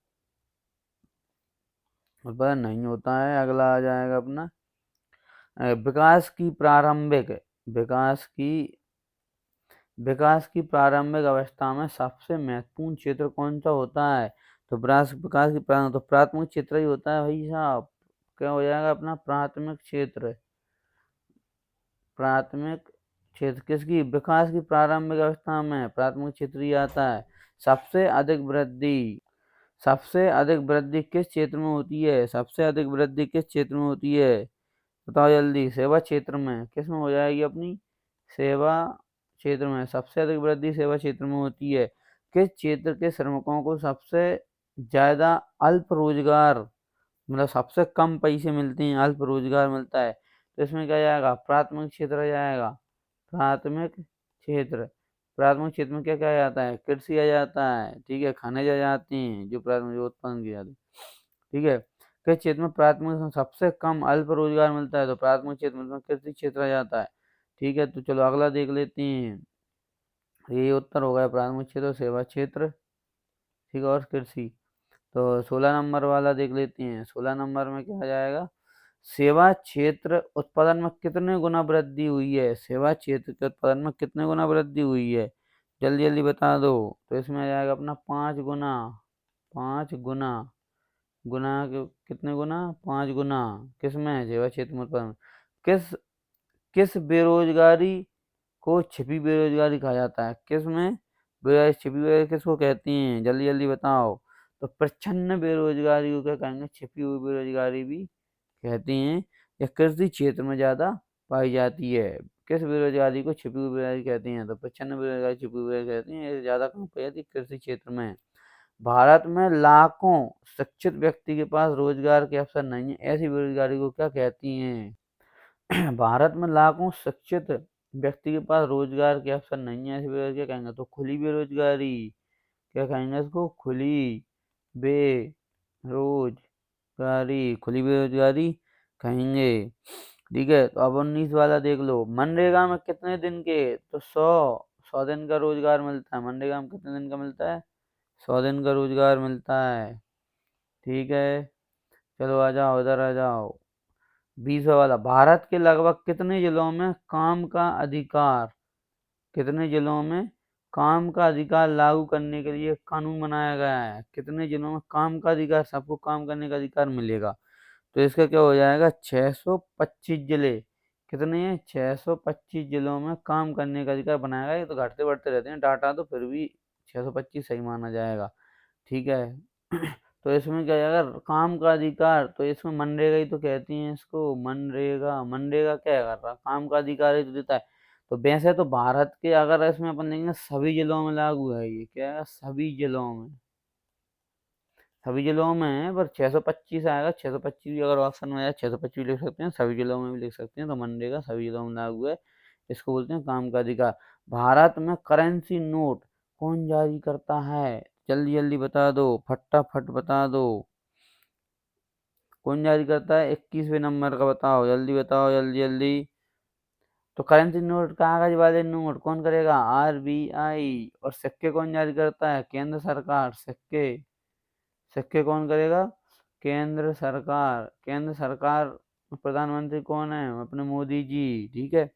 उत्पादन नहीं होता है। अगला आ जाएगा अपना विकास की प्रारंभिक, विकास की विकास की प्रारंभिक अवस्था में सबसे महत्वपूर्ण क्षेत्र कौन सा होता है? तो विकास की प्रारंभ, तो प्राथमिक क्षेत्र ही होता है भाई साहब। क्या हो जाएगा अपना? प्राथमिक क्षेत्र। प्राथमिक क्षेत्र किसकी? विकास की प्रारंभिक अवस्था में प्राथमिक क्षेत्र ही आता है। सबसे अधिक वृद्धि किस क्षेत्र में होती है? सबसे अधिक वृद्धि किस क्षेत्र में होती है? बताओ जल्दी। सेवा क्षेत्र में। किस में हो जाएगी अपनी? सेवा क्षेत्र में। सबसे अधिक वृद्धि सेवा क्षेत्र में होती है। किस क्षेत्र के श्रमिकों को सबसे ज्यादा अल्प रोजगार, मतलब सबसे कम पैसे मिलते हैं, अल्प रोजगार मिलता है? तो इसमें क्या जाएगा? प्राथमिक क्षेत्र आ जाएगा। प्राथमिक क्षेत्र, प्राथमिक क्षेत्र में क्या क्या आ जाता है? कृषि आ जाता है, ठीक है, खनिज आ जाते हैं जो प्राथमिक जो उत्पन्न किया जाता है, ठीक है। किस क्षेत्र में प्राथमिक में सबसे कम अल्प रोजगार मिलता है? तो प्राथमिक क्षेत्र में कृषि क्षेत्र आ जाता है, ठीक है। तो चलो अगला देख लेते हैं। ये उत्तर हो गया प्राथमिक क्षेत्र, सेवा क्षेत्र, ठीक है, और कृषि। तो 16 नंबर वाला देख लेते हैं। 16 नंबर में क्या आ जाएगा? सेवा क्षेत्र उत्पादन में कितने गुना वृद्धि हुई है? सेवा क्षेत्र के उत्पादन में कितने गुना वृद्धि हुई है? जल्दी जल्दी बता दो। तो इसमें आ जाएगा अपना 5 गुना। 5 गुना, कितने गुना? 5 गुना। किसमें? सेवा क्षेत्र में उत्पादन। किस किस बेरोजगारी को छिपी बेरोजगारी कहा जाता है? किसमें बेरोजगारी, छिपी बेरोजगारी किसको कहती हैं? जल्दी जल्दी बताओ। तो प्रच्छन्न बेरोजगारी को क्या कहेंगे? छिपी हुई बेरोजगारी भी कहते हैं। यह कृषि क्षेत्र में ज्यादा पाई जाती है। किस बेरोजगारी को छिपी हुई बेरोजगारी कहते हैं? तो प्रच्छन्न बेरोजगारी, छिपी हुई बेरोजगारी कहते हैं। ये ज्यादा कहाँ पाई जाती है? कृषि क्षेत्र में। भारत में लाखों शिक्षित व्यक्ति के पास रोजगार के अवसर नहीं है, ऐसी बेरोजगारी को क्या कहती हैं? भारत में लाखों शिक्षित व्यक्ति के पास रोजगार के अवसर नहीं है, ऐसे बेरोजगार क्या कहेंगे, तो खुली बेरोजगारी, क्या कहेंगे इसको, खुली बेरोजगारी, खुली बेरोजगारी कहेंगे। ठीक है, तो अब 19 वाला देख लो, मनरेगा में कितने दिन के, तो 100 दिन का रोजगार मिलता है। मनरेगा में कितने दिन का मिलता है, 100 दिन का रोजगार मिलता है। ठीक है, चलो आ जाओ, इधर आ जाओ। 20वां वाला, भारत के लगभग कितने जिलों में काम का अधिकार, कितने जिलों में काम का अधिकार लागू करने के लिए कानून बनाया गया है, कितने जिलों में काम का अधिकार, सबको काम करने का अधिकार मिलेगा। तो इसका क्या हो जाएगा, 625 जिले, कितने हैं, 625 जिलों में काम करने का अधिकार बनाया गया है। ये तो घटते बढ़ते रहते हैं डाटा, तो फिर भी 625 सही माना जाएगा। ठीक है। तो इसमें क्या जाएगा, काम का अधिकार, तो इसमें मनरेगा ही तो कहती हैं इसको, मनरेगा, मनरेगा क्या कर रहा, काम का अधिकार ही तो देता है। तो वैसे तो भारत के अगर इसमें अपन देखेंगे सभी जिलों में लागू है, ये क्या है, सभी जिलों में, सभी जिलों में है, पर 625 आएगा, 625 भी अगर ऑप्शन में आया 625 लिख सकते हैं, सभी जिलों में भी लिख सकते हैं। तो मनरेगा सभी जिलों में लागू है, इसको बोलते हैं काम का अधिकार। भारत में करेंसी नोट कौन जारी करता है, जल्दी जल्दी बता दो, फटाफट बता दो, कौन जारी करता है, 21वें नंबर का बताओ, जल्दी बताओ, जल्दी जल्दी। तो करेंसी नोट, कागज वाले नोट कौन करेगा, आरबीआई। और सिक्के कौन जारी करता है, केंद्र सरकार। सिक्के, सिक्के कौन करेगा, केंद्र सरकार, केंद्र सरकार। प्रधानमंत्री कौन है, अपने मोदी जी। ठीक है।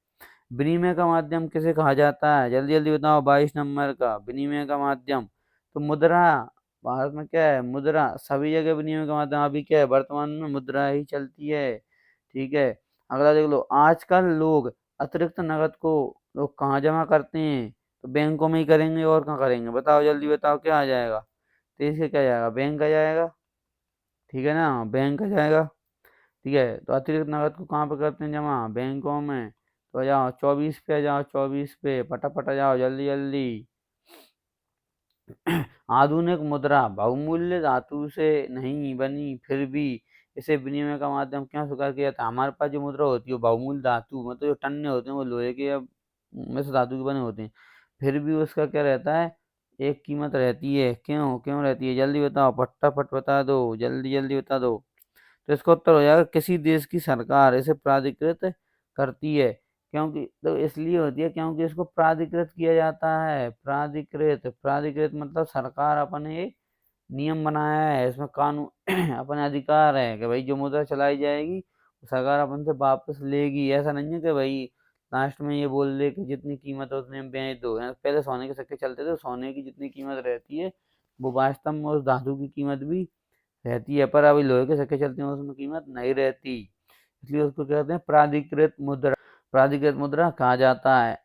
विनिमय का माध्यम किसे कहा जाता है, जल्दी जल्दी बताओ, 22 नंबर का, विनिमय का माध्यम। तो मुद्रा, भारत में क्या है, मुद्रा, सभी जगह विनिमय का माध्यम अभी क्या है, वर्तमान में मुद्रा ही चलती है। ठीक है। अगला देख लो, आजकल लोग अतिरिक्त नकद को लोग कहाँ जमा करते हैं, तो बैंकों में ही करेंगे, और कहाँ करेंगे, बताओ, जल्दी बताओ, क्या आ जाएगा, तो इसके क्या जाएगा, बैंक आ जाएगा। ठीक है ना, बैंक आ जाएगा। ठीक है, तो अतिरिक्त नकद को कहाँ पे करते हैं जमा, बैंकों में। तो आ जाओ 24 पे, आ जाओ 24 पे, फटाफट आ जाओ, जल्दी जल्दी। आधुनिक मुद्रा बहुमूल्य धातु से नहीं बनी, फिर भी इसे विनिमय का माध्यम क्यों स्वीकार किया जाता है। हमारे पास जो मुद्रा होती है वो बहुमूल्य धातु, मतलब जो टन्ने होते हैं वो लोहे के या में से धातु के बने होते हैं, फिर भी उसका क्या रहता है, एक कीमत रहती है। क्यों क्यों रहती है, जल्दी बताओ, फटाफट बता दो, जल्दी जल्दी बता दो। तो इसका उत्तर हो जाएगा, किसी देश की सरकार इसे प्राधिकृत करती है। क्योंकि तो इसलिए होती है क्योंकि इसको प्राधिकृत किया जाता है, प्राधिकृत, प्राधिकृत मतलब सरकार अपने एक नियम बनाया है, इसमें कानून अपने अधिकार है कि भाई जो मुद्रा चलाई जाएगी सरकार अपन से वापस लेगी। ऐसा नहीं है कि भाई लास्ट में ये बोल दे कि जितनी कीमत है उतने में बेच दो। पहले सोने के सिक्के चलते थे, सोने की जितनी कीमत रहती है वो वास्तव में उस धातु की कीमत भी रहती है, पर अभी लोहे के सिक्के चलते हैं उसमें कीमत नहीं रहती, इसलिए उसको कहते हैं प्राधिकृत मुद्रा, प्राधिकृत मुद्रा कहा जाता है।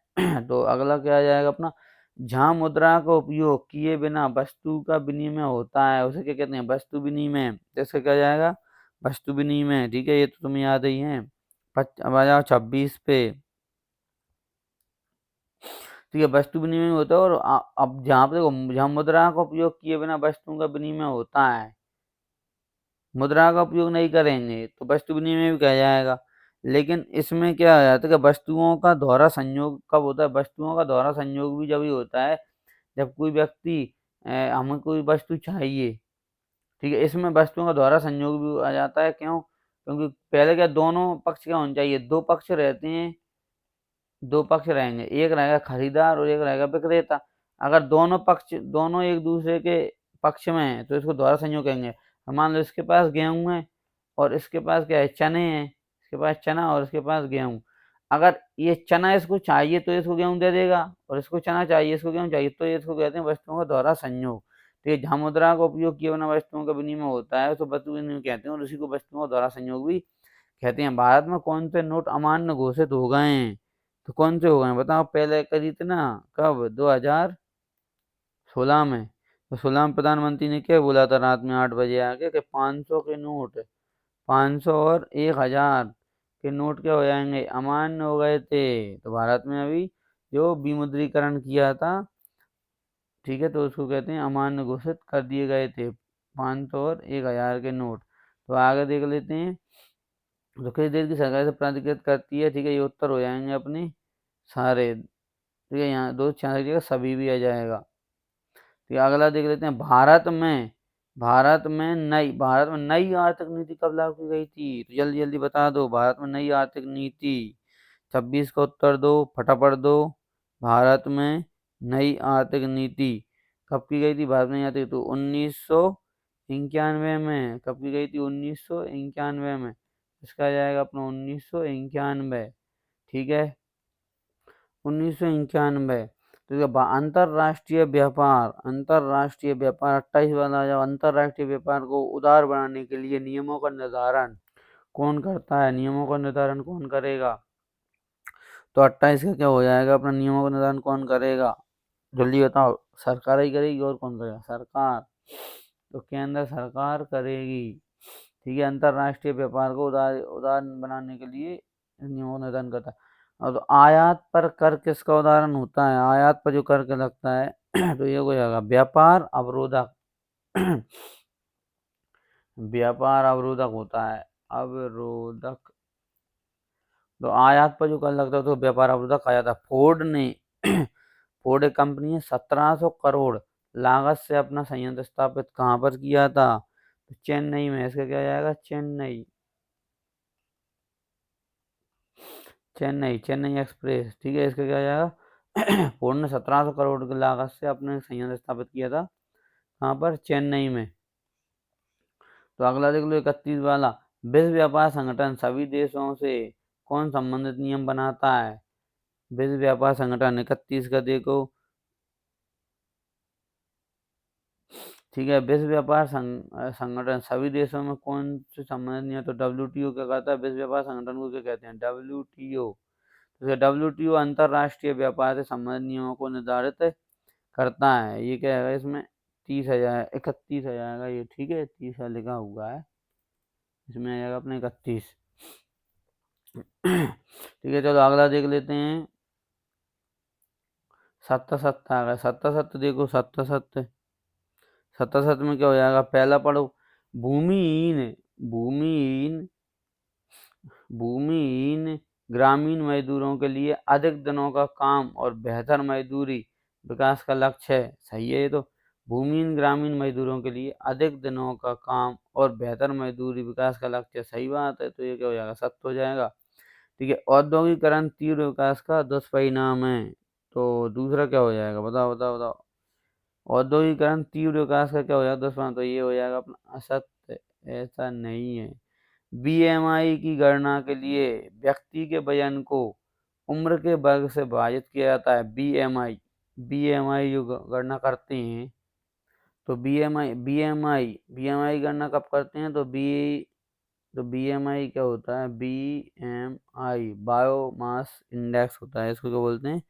तो अगला क्या आ जाएगा अपना, जहाँ मुद्रा का उपयोग किए बिना वस्तु का विनिमय होता है उसे क्या कहते हैं, वस्तु विनिमय। जैसे क्या जाएगा, वस्तु विनिमय। ठीक है, ये तो तुम्हें याद ही है। अब आ जाओ 26 पे। ठीक है, वस्तु विनिमय होता है, और अब जहाँ पे देखो, जहाँ मुद्रा का उपयोग किए बिना वस्तुओं का विनिमय होता है, मुद्रा का उपयोग नहीं करेंगे तो वस्तु विनिमय भी कहा जाएगा। लेकिन इसमें क्या हो जाता है कि वस्तुओं का दोहरा संयोग कब होता है, वस्तुओं का दोहरा संयोग भी जब ही होता है जब कोई व्यक्ति, हमें कोई वस्तु चाहिए। ठीक है, इसमें वस्तुओं का दोहरा संयोग भी आ जाता है। क्यों, क्योंकि पहले क्या, दोनों पक्ष क्या होने चाहिए, दो पक्ष रहते हैं, दो पक्ष रहेंगे, एक रहेगा खरीदार और एक रहेगा विक्रेता। अगर दोनों पक्ष, दोनों एक दूसरे के पक्ष में हैं तो इसको दोहरा संयोग कहेंगे। मान लो इसके पास गेहूं है और इसके पास क्या है, चने हैं, इसके पास चना और इसके पास गेहूं। अगर ये चना इसको चाहिए तो इसको गेहूं दे देगा, और इसको चना चाहिए इसको गेहूं चाहिए, तो इसको कहते हैं वस्तुओं का दोहरा संयोग। तो ये जहाँ मुद्रा का उपयोग किए बिना वस्तुओं का विनिमय होता है तो वस्तु विनिमय कहते हैं, और उसी को वस्तुओं का दोहरा संयोग भी कहते हैं। भारत में कौन से नोट अमान्य घोषित हो गए हैं, तो कौन से हो गए हैं बताओ, पहले करी थी ना, कब, 2016 में। तो 16 में प्रधानमंत्री ने क्या बोला था रात में 8 बजे आके, कि 500 के नोट, 500 और 1000 के नोट क्या हो जाएंगे, अमान्य हो गए थे। तो भारत में अभी जो विमुद्रीकरण किया था, ठीक है, तो उसको कहते हैं अमान्य घोषित कर दिए गए थे, 500 और 1000 के नोट। तो आगे देख लेते हैं, तो किस देश की सरकार से प्राधिकृत करती है, ठीक है, ये उत्तर हो जाएंगे अपने सारे, ठीक है, यहाँ 2 66 जगह सभी भी आ जाएगा। ठीक है, अगला देख लेते हैं, भारत में नई आर्थिक नीति कब लागू की गई थी, तो जल्दी जल्दी बता दो, भारत में नई आर्थिक नीति, 26 का उत्तर दो, फटाफट दो। भारत में नई आर्थिक नीति कब की गई थी, भारत में आती तो 1991 में, कब की गई थी, 1991 में, इसका आ जाएगा अपना 1991, ठीक है, 1991। तो अंतरराष्ट्रीय व्यापार 28 वाला, जब अंतरराष्ट्रीय व्यापार को उदार बनाने के लिए नियमों का निर्धारण कौन करता है, नियमों का निर्धारण कौन करेगा, तो 28 का क्या हो जाएगा अपना, नियमों का निर्धारण कौन करेगा, जल्दी बताओ, सरकार ही करेगी और कौन करेगा, सरकार, तो केंद्र सरकार करेगी, ठीक है, अंतरराष्ट्रीय व्यापार को उदार बनाने के लिए नियमों का निर्धारण करता है। और तो आयात पर कर किसका उदाहरण होता है, आयात पर जो कर के लगता है तो ये हो जाएगा व्यापार अवरोधक व्यापार अवरोधक होता है, अवरोधक, तो आयात पर जो कर लगता है तो व्यापार अवरोधक आ जाता है। फोर्ड एक कंपनी है, 1700 करोड़ लागत से अपना संयंत्र स्थापित कहाँ पर किया था, तो चेन्नई में, इसका क्या जाएगा, चेन्नई, चेन्नई एक्सप्रेस, ठीक है, इसका क्या जाएगा फोर्ड ने 1700 करोड़ की लागत से अपने संयंत्र स्थापित किया था, कहाँ पर, चेन्नई में। तो अगला देख लो 31 वाला, विश्व व्यापार संगठन सभी देशों से कौन संबंधित नियम बनाता है, विश्व व्यापार संगठन 31 का देखो, ठीक है, विश्व व्यापार संगठन सभी देशों में कौन से संबंधित नियम, तो WTO क्या कहता है, विश्व व्यापार संगठन को क्या कहते हैं, WTO, तो WTO अंतरराष्ट्रीय व्यापार से संबंधित नियमों को निर्धारित करता है, ये क्या है इसमें 30,000 31 आ जाएगा ये, ठीक है, 30 लिखा हुआ है, इसमें आ जाएगा अपने 31 ठीक है, चलो अगला देख लेते हैं, 77 आ गया, 77 देखो, 77 में क्या हो जाएगा, पहला पढ़ो, भूमिहीन भूमिहीन भूमिहीन ग्रामीण मजदूरों के लिए अधिक दिनों का काम और बेहतर मजदूरी विकास का लक्ष्य है, सही है ये तो, भूमिहीन ग्रामीण मजदूरों के लिए अधिक दिनों का काम और बेहतर मजदूरी विकास का लक्ष्य, सही बात है, तो ये क्या हो जाएगा, सत्य हो जाएगा। ठीक है, औद्योगिकरण तीव्र विकास का दुष्परिणाम है, तो दूसरा क्या हो जाएगा, बताओ बताओ बताओ, औद्योगिकरण तीव्र विकास का क्या हो जाएगा दुष्परिणाम, तो ये हो जाएगा अपना असत्य, ऐसा नहीं है। BMI की गणना के लिए व्यक्ति के वजन को उम्र के वर्ग से विभाजित किया जाता है, BMI जो गणना करते हैं, तो BMI गणना कब करते हैं, तो BMI क्या होता है, BMI बायोमास इंडेक्स होता है, इसको क्या बोलते हैं,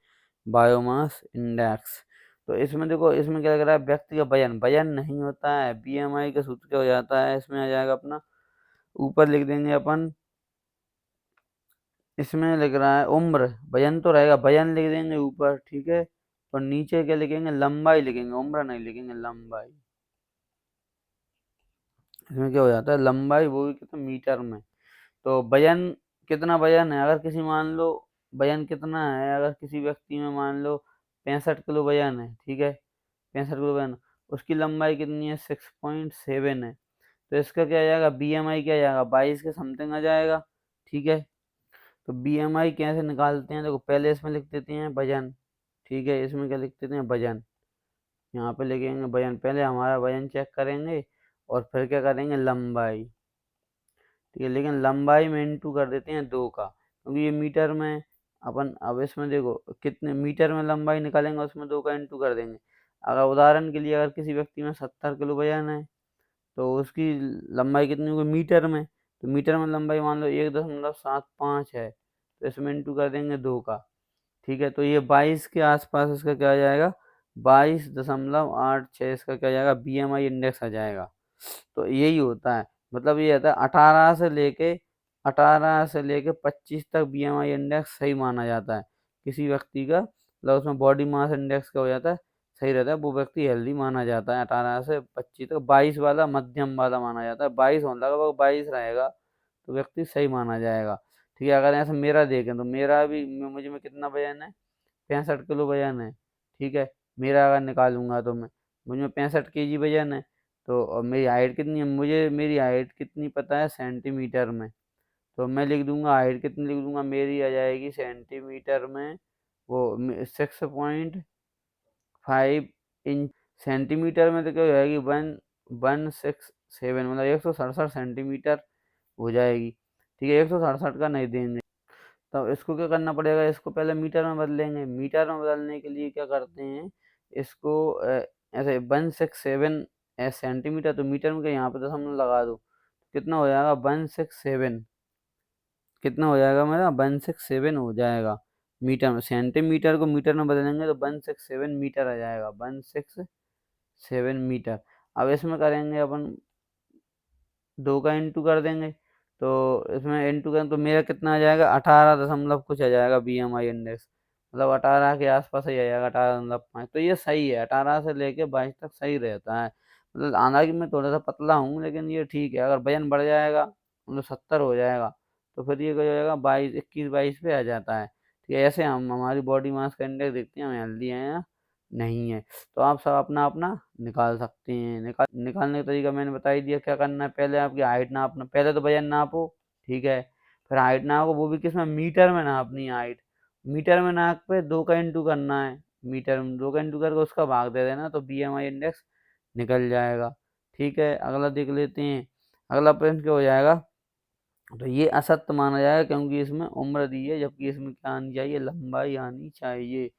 बायोमास इंडेक्स। तो इसमें देखो, इसमें क्या लग रहा है, व्यक्ति का वजन, वजन नहीं होता है, BMI का सूत्र क्या हो जाता है, इसमें आ जाएगा अपना, ऊपर लिख देंगे अपन, इसमें लिख रहा है उम्र, वजन तो रहेगा, वजन लिख देंगे ऊपर, ठीक है, और नीचे क्या लिखेंगे, लंबाई लिखेंगे, उम्र नहीं लिखेंगे, लंबाई, इसमें क्या हो जाता है, लंबाई, वो भी कितना, मीटर में। तो वजन, कितना वजन है, अगर किसी मान लो, वजन कितना है, अगर किसी व्यक्ति में मान लो 65 किलो वजन है, ठीक है, 65 किलो वजन, उसकी लंबाई कितनी है, 6.7 है, तो इसका क्या आ जाएगा, BMI क्या आ जाएगा, 22 के समथिंग आ जाएगा, ठीक है। तो BMI कैसे निकालते हैं, देखो पहले इसमें लिख देते हैं वजन, ठीक है, इसमें क्या लिख देते हैं, वजन, यहाँ पे लिखेंगे वजन, पहले हमारा वजन चेक करेंगे और फिर क्या करेंगे, लंबाई, ठीक है, लेकिन लंबाई में इंटू कर देते हैं 2 का, क्योंकि ये मीटर में, अपन अब इसमें देखो कितने मीटर में लंबाई निकालेंगे, उसमें 2 का इंटू कर देंगे। अगर उदाहरण के लिए अगर किसी व्यक्ति में 70 किलो वजन है, तो उसकी लंबाई कितनी होगी मीटर में, तो मीटर में लंबाई मान लो 1.75 है, तो इसमें इंटू कर देंगे 2 का, ठीक है, तो ये 22 के आसपास इसका क्या आ जाएगा, 22.86 इसका क्या आ जाएगा, BMI इंडेक्स आ जाएगा। तो यही होता है, मतलब ये रहता है 18 से लेके 25 तक BMI इंडेक्स सही माना जाता है किसी व्यक्ति का, मतलब उसमें बॉडी मास इंडेक्स का हो जाता है, सही रहता है, वो व्यक्ति हेल्दी माना जाता है, 18 से 25 तक, 22 वाला मध्यम वाला माना जाता है, 22 होने लगा, वो 22 रहेगा तो व्यक्ति सही माना जाएगा। ठीक है, अगर ऐसे मेरा देखें तो मेरा भी मुझ में कितना वजन है, 65 किलो वजन है। ठीक है, मेरा अगर निकालूंगा तो मैं, मुझ में 65 केजी वजन है। तो मेरी हाइट कितनी है, मुझे मेरी हाइट कितनी पता है सेंटीमीटर में। तो मैं लिख दूंगा हाइट कितनी, लिख दूंगा मेरी आ जाएगी सेंटीमीटर में वो 6.5 इंच। सेंटीमीटर में तो क्या हो जाएगी 1167, मतलब 167 सेंटीमीटर हो जाएगी। ठीक है, 167 का नहीं देंगे। तो इसको क्या करना पड़ेगा, इसको पहले मीटर में बदलेंगे। मीटर में बदलने के लिए क्या करते हैं, इसको ऐसे 167 सेंटीमीटर, तो मीटर में क्या यहाँ पे दशमलव लगा दो, कितना हो जाएगा 167, कितना हो जाएगा मेरा 167 हो जाएगा मीटर में। सेंटीमीटर को मीटर में बदलेंगे तो 167 मीटर आ जाएगा, 167 मीटर। अब इसमें करेंगे अपन 2 का इंटू कर देंगे, तो इसमें इंटू करें तो मेरा कितना आ जाएगा 18 दशमलव कुछ आ जाएगा बीएमआई इंडेक्स, मतलब 18 के आसपास ही आ जाएगा, 18.5। तो ये सही है, 18 से लेके 22 तक सही रहता है। मतलब हालांकि मैं थोड़ा सा पतला हूँ, लेकिन ये ठीक है। अगर वजन बढ़ जाएगा मतलब 70 हो जाएगा, तो फिर ये क्या हो जाएगा 22, 21, 22 पे आ जाता है। ठीक है, ऐसे हम हमारी बॉडी मास का इंडेक्स देखते हैं हम हेल्दी हैं या नहीं है। तो आप सब अपना अपना निकाल सकते हैं। निकालने का तरीका मैंने बता ही दिया। क्या करना है, पहले आपकी हाइट नापना, पहले तो वजन नापो। ठीक है, फिर हाइट नापो, वो भी किसमें, मीटर में नापनी है हाइट। मीटर में नाप पे 2 का इंटू करना है, मीटर में 2 का इंटू करके उसका भाग दे देना, तो बीएमआई इंडेक्स निकल जाएगा। ठीक है, अगला देख लेते हैं। अगला प्रश्न क्या हो जाएगा, तो ये असत्य माना जाएगा क्योंकि इसमें उम्र दी है, जबकि इसमें क्या आनी चाहिए, लंबाई आनी चाहिए।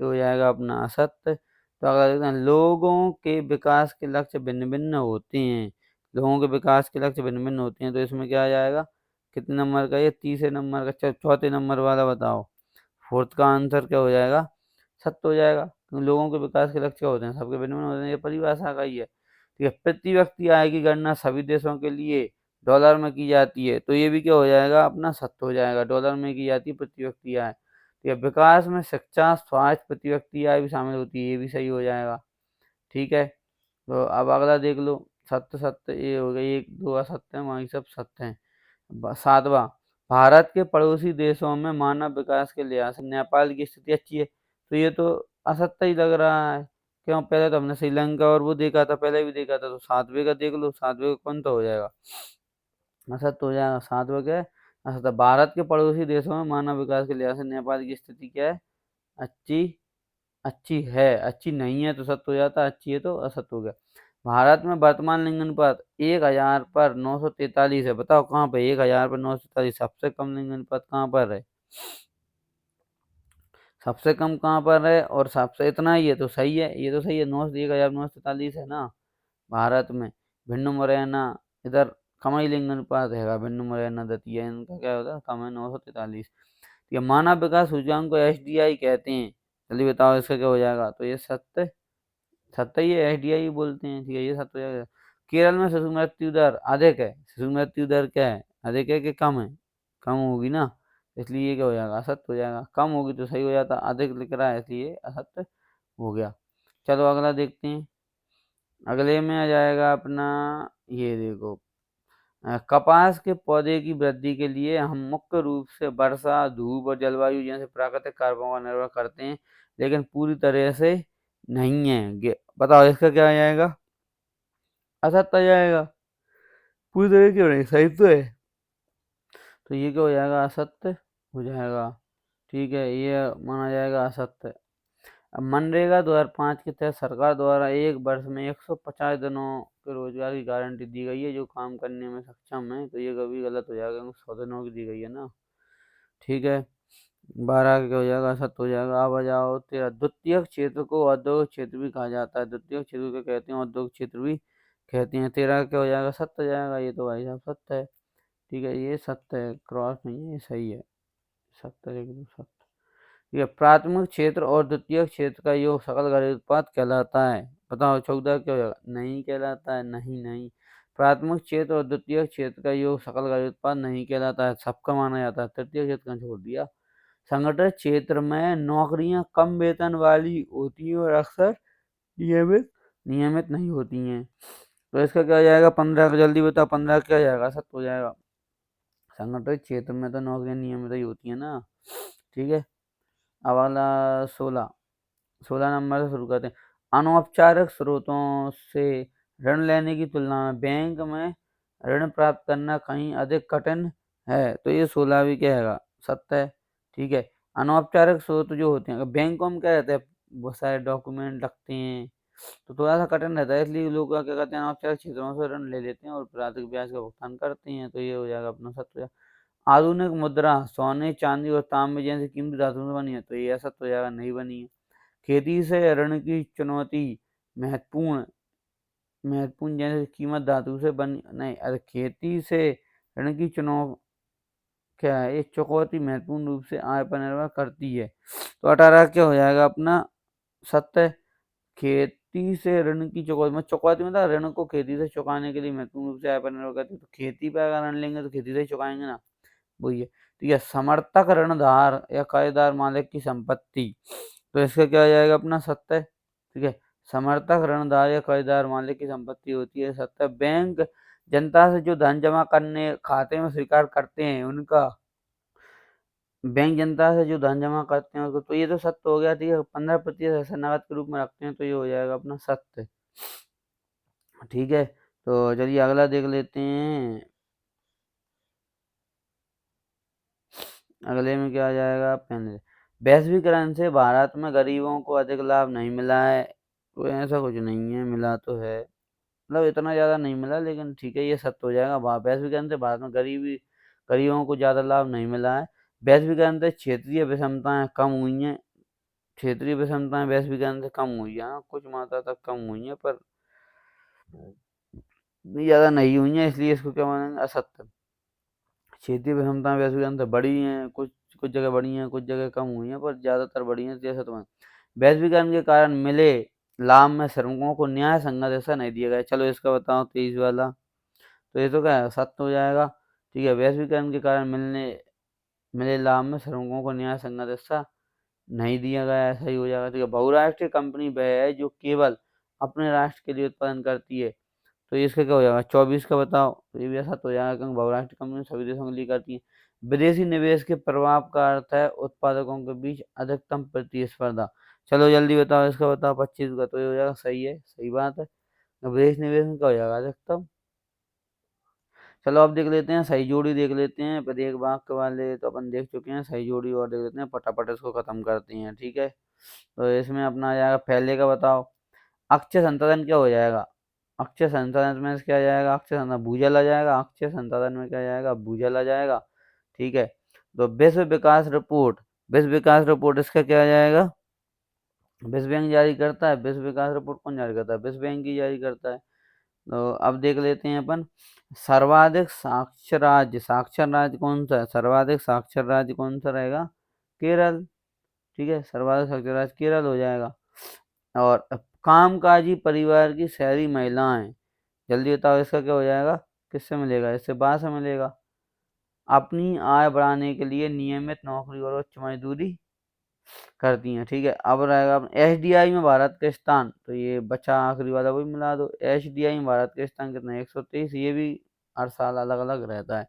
तो हो जाएगा अपना असत्य। तो अगर देखते हैं, लोगों के विकास के लक्ष्य भिन्न भिन्न होते हैं, लोगों के विकास के लक्ष्य भिन्न भिन्न होते हैं, तो इसमें क्या आ जाएगा, कितने नंबर का, ये तीसरे नंबर का, चौथे नंबर वाला बताओ। फोर्थ का आंसर क्या हो जाएगा, सत्य हो जाएगा, क्योंकि लोगों के विकास के लक्ष्य क्या होते हैं, सबके भिन्न भिन्न होते हैं, ये परिभाषा का ही है। ठीक है, प्रति व्यक्ति आय की गणना सभी देशों के लिए डॉलर में की जाती है, तो ये भी क्या हो जाएगा अपना सत्य हो जाएगा, डॉलर में की जाती है प्रति व्यक्ति आय। ठीक है, विकास में शिक्षा, स्वास्थ्य, प्रति व्यक्ति आय भी शामिल होती है, ये भी सही हो जाएगा। ठीक है, तो अब अगला देख लो, सत्य सत्य ये हो गई, 1 2 असत्य है, वहीं सब सत्य है। 7वां, भारत के पड़ोसी देशों में मानव विकास के लिहाज से नेपाल की स्थिति अच्छी है, तो ये तो असत्य ही लग रहा है। क्यों, पहले तो हमने श्रीलंका और वो देखा था, पहले भी देखा था, तो 7वें का देख लो, 7वें का कौन सा हो जाएगा, असत्य हो जाएगा। 7वां क्या है, असत्य। भारत के पड़ोसी देशों में मानव विकास के लिहाज से नेपाल की स्थिति क्या है, अच्छी, अच्छी है, अच्छी नहीं है तो सत्य हो जाता, अच्छी है तो असत्य हो गया। भारत में वर्तमान लिंग अनुपात 1000 पर 943 है, बताओ कहाँ पे 1000 पर 943, सबसे कम लिंग अनुपात कहाँ पर है, सबसे कम कहाँ पर है, और सबसे इतना ही है तो सही है, ये तो सही है, 1043 है ना भारत में। भिन्न मुरैना इधर कम ही लिंग अनुपात है, भिन्न मुरैना दतिया इनका क्या होता है, कम है 943। ये मानव विकास सूचकांक को एसडीआई कहते हैं, जल्दी बताओ इसका क्या हो जाएगा, तो ये सत्य, सत्य ही है, एसडीआई बोलते हैं। ठीक है, ये सत्य हो जाएगा। केरल में शिशु मृत्यु दर अधिक है, शिशु मृत्यु दर क्या है, अधिक है कि कम है, कम होगी ना, इसलिए ये क्या हो जाएगा, असत्य हो जाएगा। कम होगी तो सही हो जाता, अधिक लिख रहा है इसलिए असत्य हो गया। चलो अगला देखते हैं। अगले में आ जाएगा अपना, ये देखो, कपास के पौधे की वृद्धि के लिए हम मुख्य रूप से वर्षा, धूप और जलवायु जैसे प्राकृतिक कारकों का निर्भर करते हैं, लेकिन पूरी तरह से नहीं है। बताओ इसका क्या आ जाएगा, असत्य आ जाएगा, पूरी तरह क्यों नहीं, सही तो है। तो ये क्या हो जाएगा, असत्य हो जाएगा। ठीक है, ये माना जाएगा असत्य। अब मनरेगा 2005 के तहत सरकार द्वारा एक वर्ष में 150 दिनों के रोजगार की गारंटी दी गई है, जो काम करने में सक्षम है, तो ये कभी गलत हो जाएगा क्योंकि 100 दिनों की दी गई है ना। ठीक है, 12 का क्या हो जाएगा, सत्य हो जाएगा। अब आ जाओ 13, द्वितीय क्षेत्र को औद्योगिक क्षेत्र भी कहा जाता है, द्वितीय क्षेत्र को कहते हैं, औद्योगिक क्षेत्र भी कहते हैं। 13 का क्या हो जाएगा, सत्य हो जाएगा, ये तो भाई साहब सत्य है। ठीक है, ये सत्य है, क्रॉस नहीं है, ये सही है, सत्य है, एकदम सत्य। ये प्राथमिक क्षेत्र और द्वितीय क्षेत्र का योग सकल घरेलू उत्पाद कहलाता है, बताओ 14 क्या हो जाएगा, नहीं कहलाता है, नहीं नहीं, प्राथमिक क्षेत्र और द्वितीय क्षेत्र का योग सकल घरेलू उत्पाद नहीं कहलाता है, सबका माना जाता है, तृतीय क्षेत्र का छोड़ दिया। संगठित क्षेत्र में नौकरियां कम वेतन वाली होती हैं और अक्सर नियमित नियमित नहीं होती हैं, तो इसका क्या हो जाएगा 15 का, जल्दी बताओ 15 क्या हो जाएगा, सत्य हो जाएगा। संगठित क्षेत्र में तो नौकरियां नियमित ही होती है ना। ठीक है, अब अगला 16 नंबर से शुरू करते हैं। अनौपचारिक स्रोतों से ऋण लेने की तुलना में बैंक में ऋण प्राप्त करना कहीं अधिक कठिन है। तो ये 16 भी क्या है, सत्य है। ठीक है, अनौपचारिक स्रोत जो होते हैं, बैंकों में क्या रहता है, बहुत सारे डॉक्यूमेंट लगते हैं, तो थोड़ा सा कठिन रहता है, इसलिए लोग क्या करते हैं, अनौपचारिक क्षेत्रों से ऋण ले लेते हैं और प्राथमिक ब्याज का भुगतान करते हैं। तो ये हो जाएगा अपना सत्य हो जाएगा। आधुनिक मुद्रा सोने, चांदी और तांबे जैसे कीमती धातुओं से बनी है, तो ये सत्य हो जाएगा, नहीं बनी है। खेती से ऋण की चुनौती महत्वपूर्ण महत्वपूर्ण जैसे कीमत धातु से बनी नहीं, अरे खेती से ऋण की चुनौ क्या है, ये चुकौती महत्वपूर्ण रूप से आय पर निर्भर करती है। तो 18 क्या हो जाएगा अपना सत्य। खेती से ऋण की चुकौती मतलब ऋण को खेती से चुकाने के लिए महत्वपूर्ण रूप से आय पर निर्भर करती है। तो खेती पे अगर ऋण लेंगे तो खेती से ही चुकाएंगे ना, वही है। ठीक है, समर्थक ऋणधार या कर्जदार मालिक की संपत्ति, तो इसका क्या हो जाएगा अपना सत्य। ठीक है, समर्थक ऋणदार या कर्जदार मालिक की संपत्ति होती है, सत्य। बैंक जनता से जो धन जमा करने खाते में स्वीकार करते हैं उनका, बैंक जनता से जो धन जमा करते हैं उसको, तो ये तो सत्य हो गया। ठीक है, 15% ऐसे नकद के रूप में रखते हैं, तो ये हो जाएगा अपना सत्य। ठीक है, तो चलिए अगला देख लेते हैं। अगले में क्या आ जाएगा, पहले वैश्वीकरण से भारत में गरीबों को अधिक लाभ नहीं मिला है। तो ऐसा कुछ नहीं है, मिला तो है, मतलब इतना ज़्यादा नहीं मिला, लेकिन ठीक है, ये सत्य हो जाएगा। वैश्वीकरण से भारत में गरीबों को ज़्यादा लाभ नहीं मिला है। वैश्वीकरण से क्षेत्रीय विषमताएं कम हुई हैं। क्षेत्रीय विषमताएं वैश्वीकरण से कम हुई हैं, कुछ मात्रा तक कम हुई हैं, पर इतनी ज़्यादा नहीं हुई हैं, इसलिए इसको क्या मानेंगे, असत्य। क्षेत्रीय विषमताएं वैश्वीकरण से बढ़ी हैं, कुछ कुछ जगह बढ़ी हैं, कुछ जगह कम हुई हैं, पर ज़्यादातर बढ़ी हैं, जैसा तो वैश्वीकरण के कारण मिले लाभ में श्रमिकों को न्याय संगत ऐसा नहीं दिया गया। चलो इसका बताओ 23 वाला, तो ये तो क्या है, सत्य हो जाएगा। ठीक है, वैश्वीकरण के कारण मिले लाभ में श्रमिकों को न्याय संगत ऐसा नहीं दिया गया, ऐसा ही हो जाएगा। ठीक है, बहुराष्ट्रीय कंपनी वह है जो केवल अपने राष्ट्र के लिए उत्पादन करती है। तो इसका क्या हो जाएगा, 24 का बताओ। तो ये भी ऐसा तो हो जाएगा क्योंकि बहुराष्ट्रीय कंपनी सभी देशों के लिए करती है। विदेशी निवेश के प्रभाव का अर्थ है उत्पादकों के बीच अधिकतम प्रतिस्पर्धा। चलो जल्दी बताओ, इसका बताओ 25 का। तो ये हो जाएगा, सही है, सही बात है। विदेश निवेश में क्या हो जाएगा, अधिकतम। चलो अब देख लेते हैं, सही जोड़ी देख लेते हैं। प्रत्येक वाक्य वाले तो अपन देख चुके हैं, सही जोड़ी और देख लेते हैं, फटाफट इसको खत्म करते हैं। ठीक है, तो इसमें अपना आ जाएगा पहले का बताओ। अक्षय संसाधन क्या हो जाएगा, अक्षय संसाधन में क्या आ जाएगा, अक्षय संसाधन भूजल आ जाएगा, अक्षय संसाधन में क्या आ जाएगा, भूजल आ जाएगा। ठीक है, तो विश्व विकास रिपोर्ट इसका क्या आ जाएगा, विश्व बैंक जारी करता है। विश्व विकास रिपोर्ट कौन जारी करता है, विश्व बैंक ही जारी करता है। तो अब देख लेते हैं अपन, सर्वाधिक साक्षर राज्य कौन सा है, सर्वाधिक साक्षर राज्य कौन सा रहेगा, केरल। ठीक है, सर्वाधिक साक्षर राज्य केरल हो जाएगा। और कामकाजी परिवार की शहरी महिलाएं, जल्दी बताओ इसका क्या हो जाएगा, किससे मिलेगा, इससे बाहर से मिलेगा। अपनी आय बढ़ाने के लिए नियमित नौकरी और उच्च मजदूरी करती हैं। ठीक है, अब रहेगा एसडीआई में भारत का स्थान, तो ये बचा आखिरी वाला वही मिला दो। एसडीआई में भारत का स्थान कितना है, 123। ये भी हर साल अलग अलग रहता है।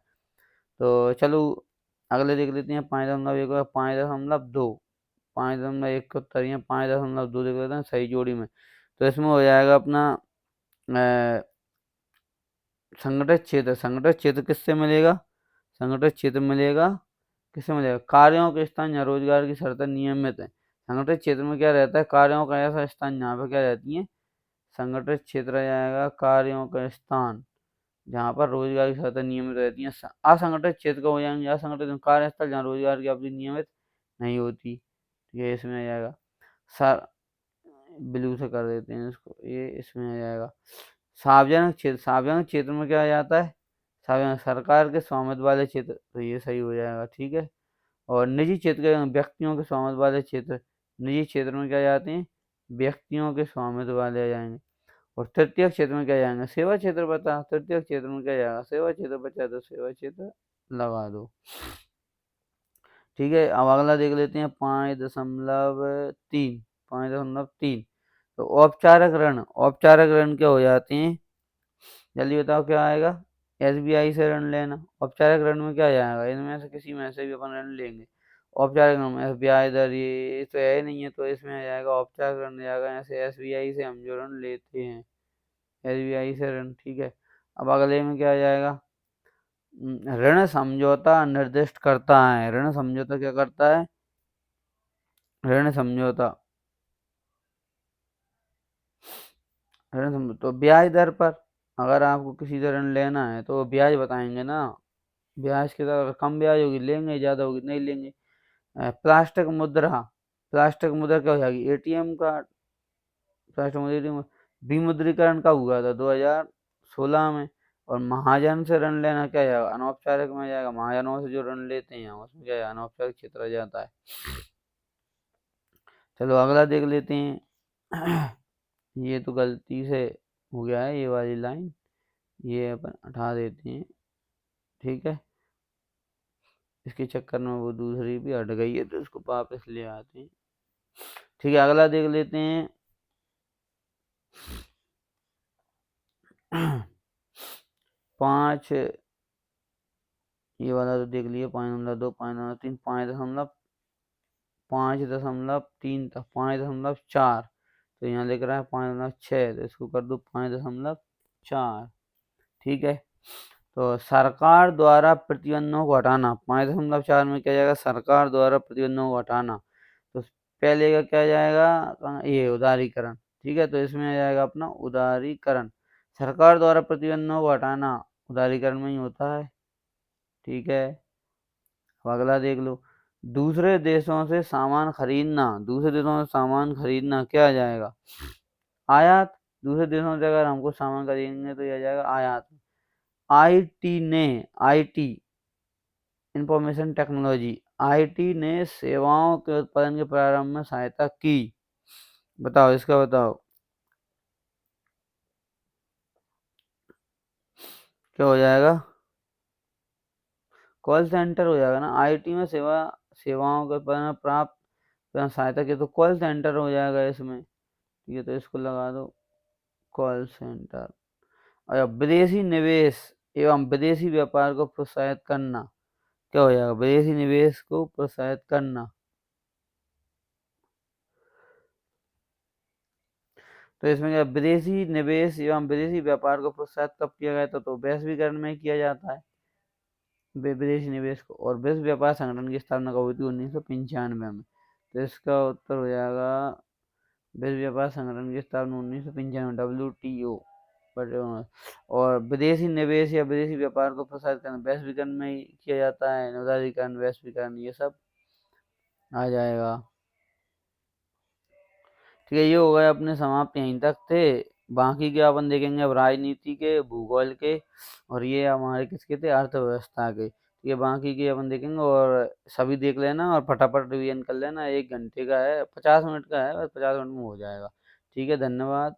तो चलो अगले देख लेते हैं, 5.1, 5.2, 5.1 के उत्तर है, 5.2 देख लेते हैं सही जोड़ी में। तो इसमें हो जाएगा अपना संगठित क्षेत्र किससे मिलेगा, संगठित क्षेत्र मिलेगा, किससे मिलेगा, कार्यों के स्थान या रोजगार की शर्तें नियमित है। संगठित क्षेत्र में क्या रहता है, कार्यों का ऐसा स्थान जहाँ पे क्या रहती है, संगठित क्षेत्र जाएगा कार्यों का स्थान जहाँ पर रोजगार की शर्तें नियमित रहती हैं। असंगठित क्षेत्र का हो जाएंगे असंगठित कार्यस्थल जहाँ रोजगार की अवधि नियमित नहीं होती, ये इसमें आ जाएगा। सर ब्लू से कर देते हैं इसको, ये इसमें आ जाएगा। सार्वजनिक क्षेत्र में क्या आ जाता है, सार्वजनिक सरकार के स्वामित्व वाले क्षेत्र, तो ये सही हो जाएगा। ठीक है, और निजी क्षेत्र के व्यक्तियों के स्वामित्व वाले क्षेत्र, निजी क्षेत्र में क्या जाते हैं, व्यक्तियों के स्वामित्व वाले आ जाएंगे। और तृतीय क्षेत्र में क्या जाएंगे, सेवा क्षेत्र बता, तृतीय क्षेत्र में क्या जाएगा, सेवा क्षेत्र बचा, तो सेवा क्षेत्र लगा दो। ठीक है, अब अगला देख लेते हैं 5.3, 5.3। तो औपचारिक ऋण क्या हो जाते हैं, जल्दी बताओ क्या आएगा, एसबीआई से ऋण लेना। औपचारिक ऋण में क्या जाएगा, इनमें से किसी में से भी अपन ऋण लेंगे। औपचारिक ऋण में ब्याज दर ये तो है नहीं है, तो इसमें आ जाएगा औपचारिक ऋण जाएगा। ऐसे एसबीआई से हम जो ऋण लेते हैं, एसबीआई से ऋण, ठीक है। अब अगले में क्या आ जाएगा, ऋण समझौता निर्दिष्ट करता है। ऋण समझौता क्या करता है, ऋण समझौता, तो ब्याज दर पर, अगर आपको किसी से ऋण लेना है तो ब्याज बताएंगे ना, ब्याज की दर कम ब्याज होगी लेंगे, ज़्यादा होगी नहीं लेंगे। प्लास्टिक मुद्रा, प्लास्टिक मुद्रा क्या हो जाएगी, एटीएम कार्ड। प्लास्टिक मुद्रा विमुद्रीकरण कब हुआ था, 2016 में। और महाजन से ऋण लेना क्या जाएगा, अनौपचारिक में जाएगा। महाजनों से जो ऋण लेते हैं उसमें क्या है, अनौपचारिक क्षेत्र आ जाता है। चलो अगला देख लेते हैं। ये तो गलती से हो गया है ये वाली लाइन, ये अपन हटा देते हैं, ठीक है। इसके चक्कर में वो दूसरी भी हट गई है, तो इसको वापस ले आते हैं, ठीक है। अगला देख लेते हैं। 5, ये वाला तो देख लिए, 5.2, 5.3, 5.3 तक, 5.4, तो यहाँ लिख रहा है 5.6, तो इसको कर दो 5.4, ठीक है। तो सरकार द्वारा प्रतिबंधों को हटाना, 5.4 में क्या जाएगा, सरकार द्वारा प्रतिबंधों को हटाना। तो पहले का क्या जाएगा, ये उदारीकरण, ठीक है। तो इसमें आ जाएगा अपना उदारीकरण, सरकार द्वारा प्रतिबंधों को हटाना उदारीकरण में ही होता है, ठीक है। अब अगला देख लो, दूसरे देशों से सामान खरीदना, दूसरे देशों से सामान खरीदना क्या आ जाएगा, आयात। दूसरे देशों से अगर हमको सामान खरीदेंगे तो यह जाएगा आयात। आईटी इंफॉर्मेशन टेक्नोलॉजी, आईटी ने सेवाओं के उत्पादन के प्रारंभ में सहायता की। बताओ इसका, बताओ क्या हो जाएगा, कॉल सेंटर हो जाएगा ना। आईटी में सेवाओं के उत्पादन में प्राप्त सहायता की, तो कॉल सेंटर हो जाएगा इसमें, ठीक है। तो इसको लगा दो कॉल सेंटर। और विदेशी निवेश एवं विदेशी व्यापार को प्रोत्साहित करना क्या हो जाएगा, विदेशी निवेश को प्रोत्साहित करना। तो इसमें क्या, विदेशी निवेश एवं विदेशी व्यापार को प्रोत्साहित कब किया गया था, तो वैश्वीकरण में किया जाता है विदेशी निवेश को। और विश्व व्यापार संगठन की स्थापना कब हुई थी, 1995 में। तो इसका उत्तर हो जाएगा, विश्व व्यापार संगठन की स्थापना 1995, WTO। और विदेशी निवेश या विदेशी व्यापार को प्रोत्साहित करना वैश्वीकरण में ही किया जाता है, उदारीकरण, वैश्वीकरण, ये सब आ जाएगा, ठीक है। ये हो गए अपने समाप्त, यहीं तक थे। बाकी के अपन देखेंगे अब राजनीति के, भूगोल के, और ये हमारे किसके थे, अर्थव्यवस्था के। ये बाकी के अपन देखेंगे, और सभी देख लेना और फटाफट रिवीजन कर लेना। 1 घंटे का है, 50 मिनट का है, बस 50 मिनट में हो जाएगा, ठीक है। धन्यवाद।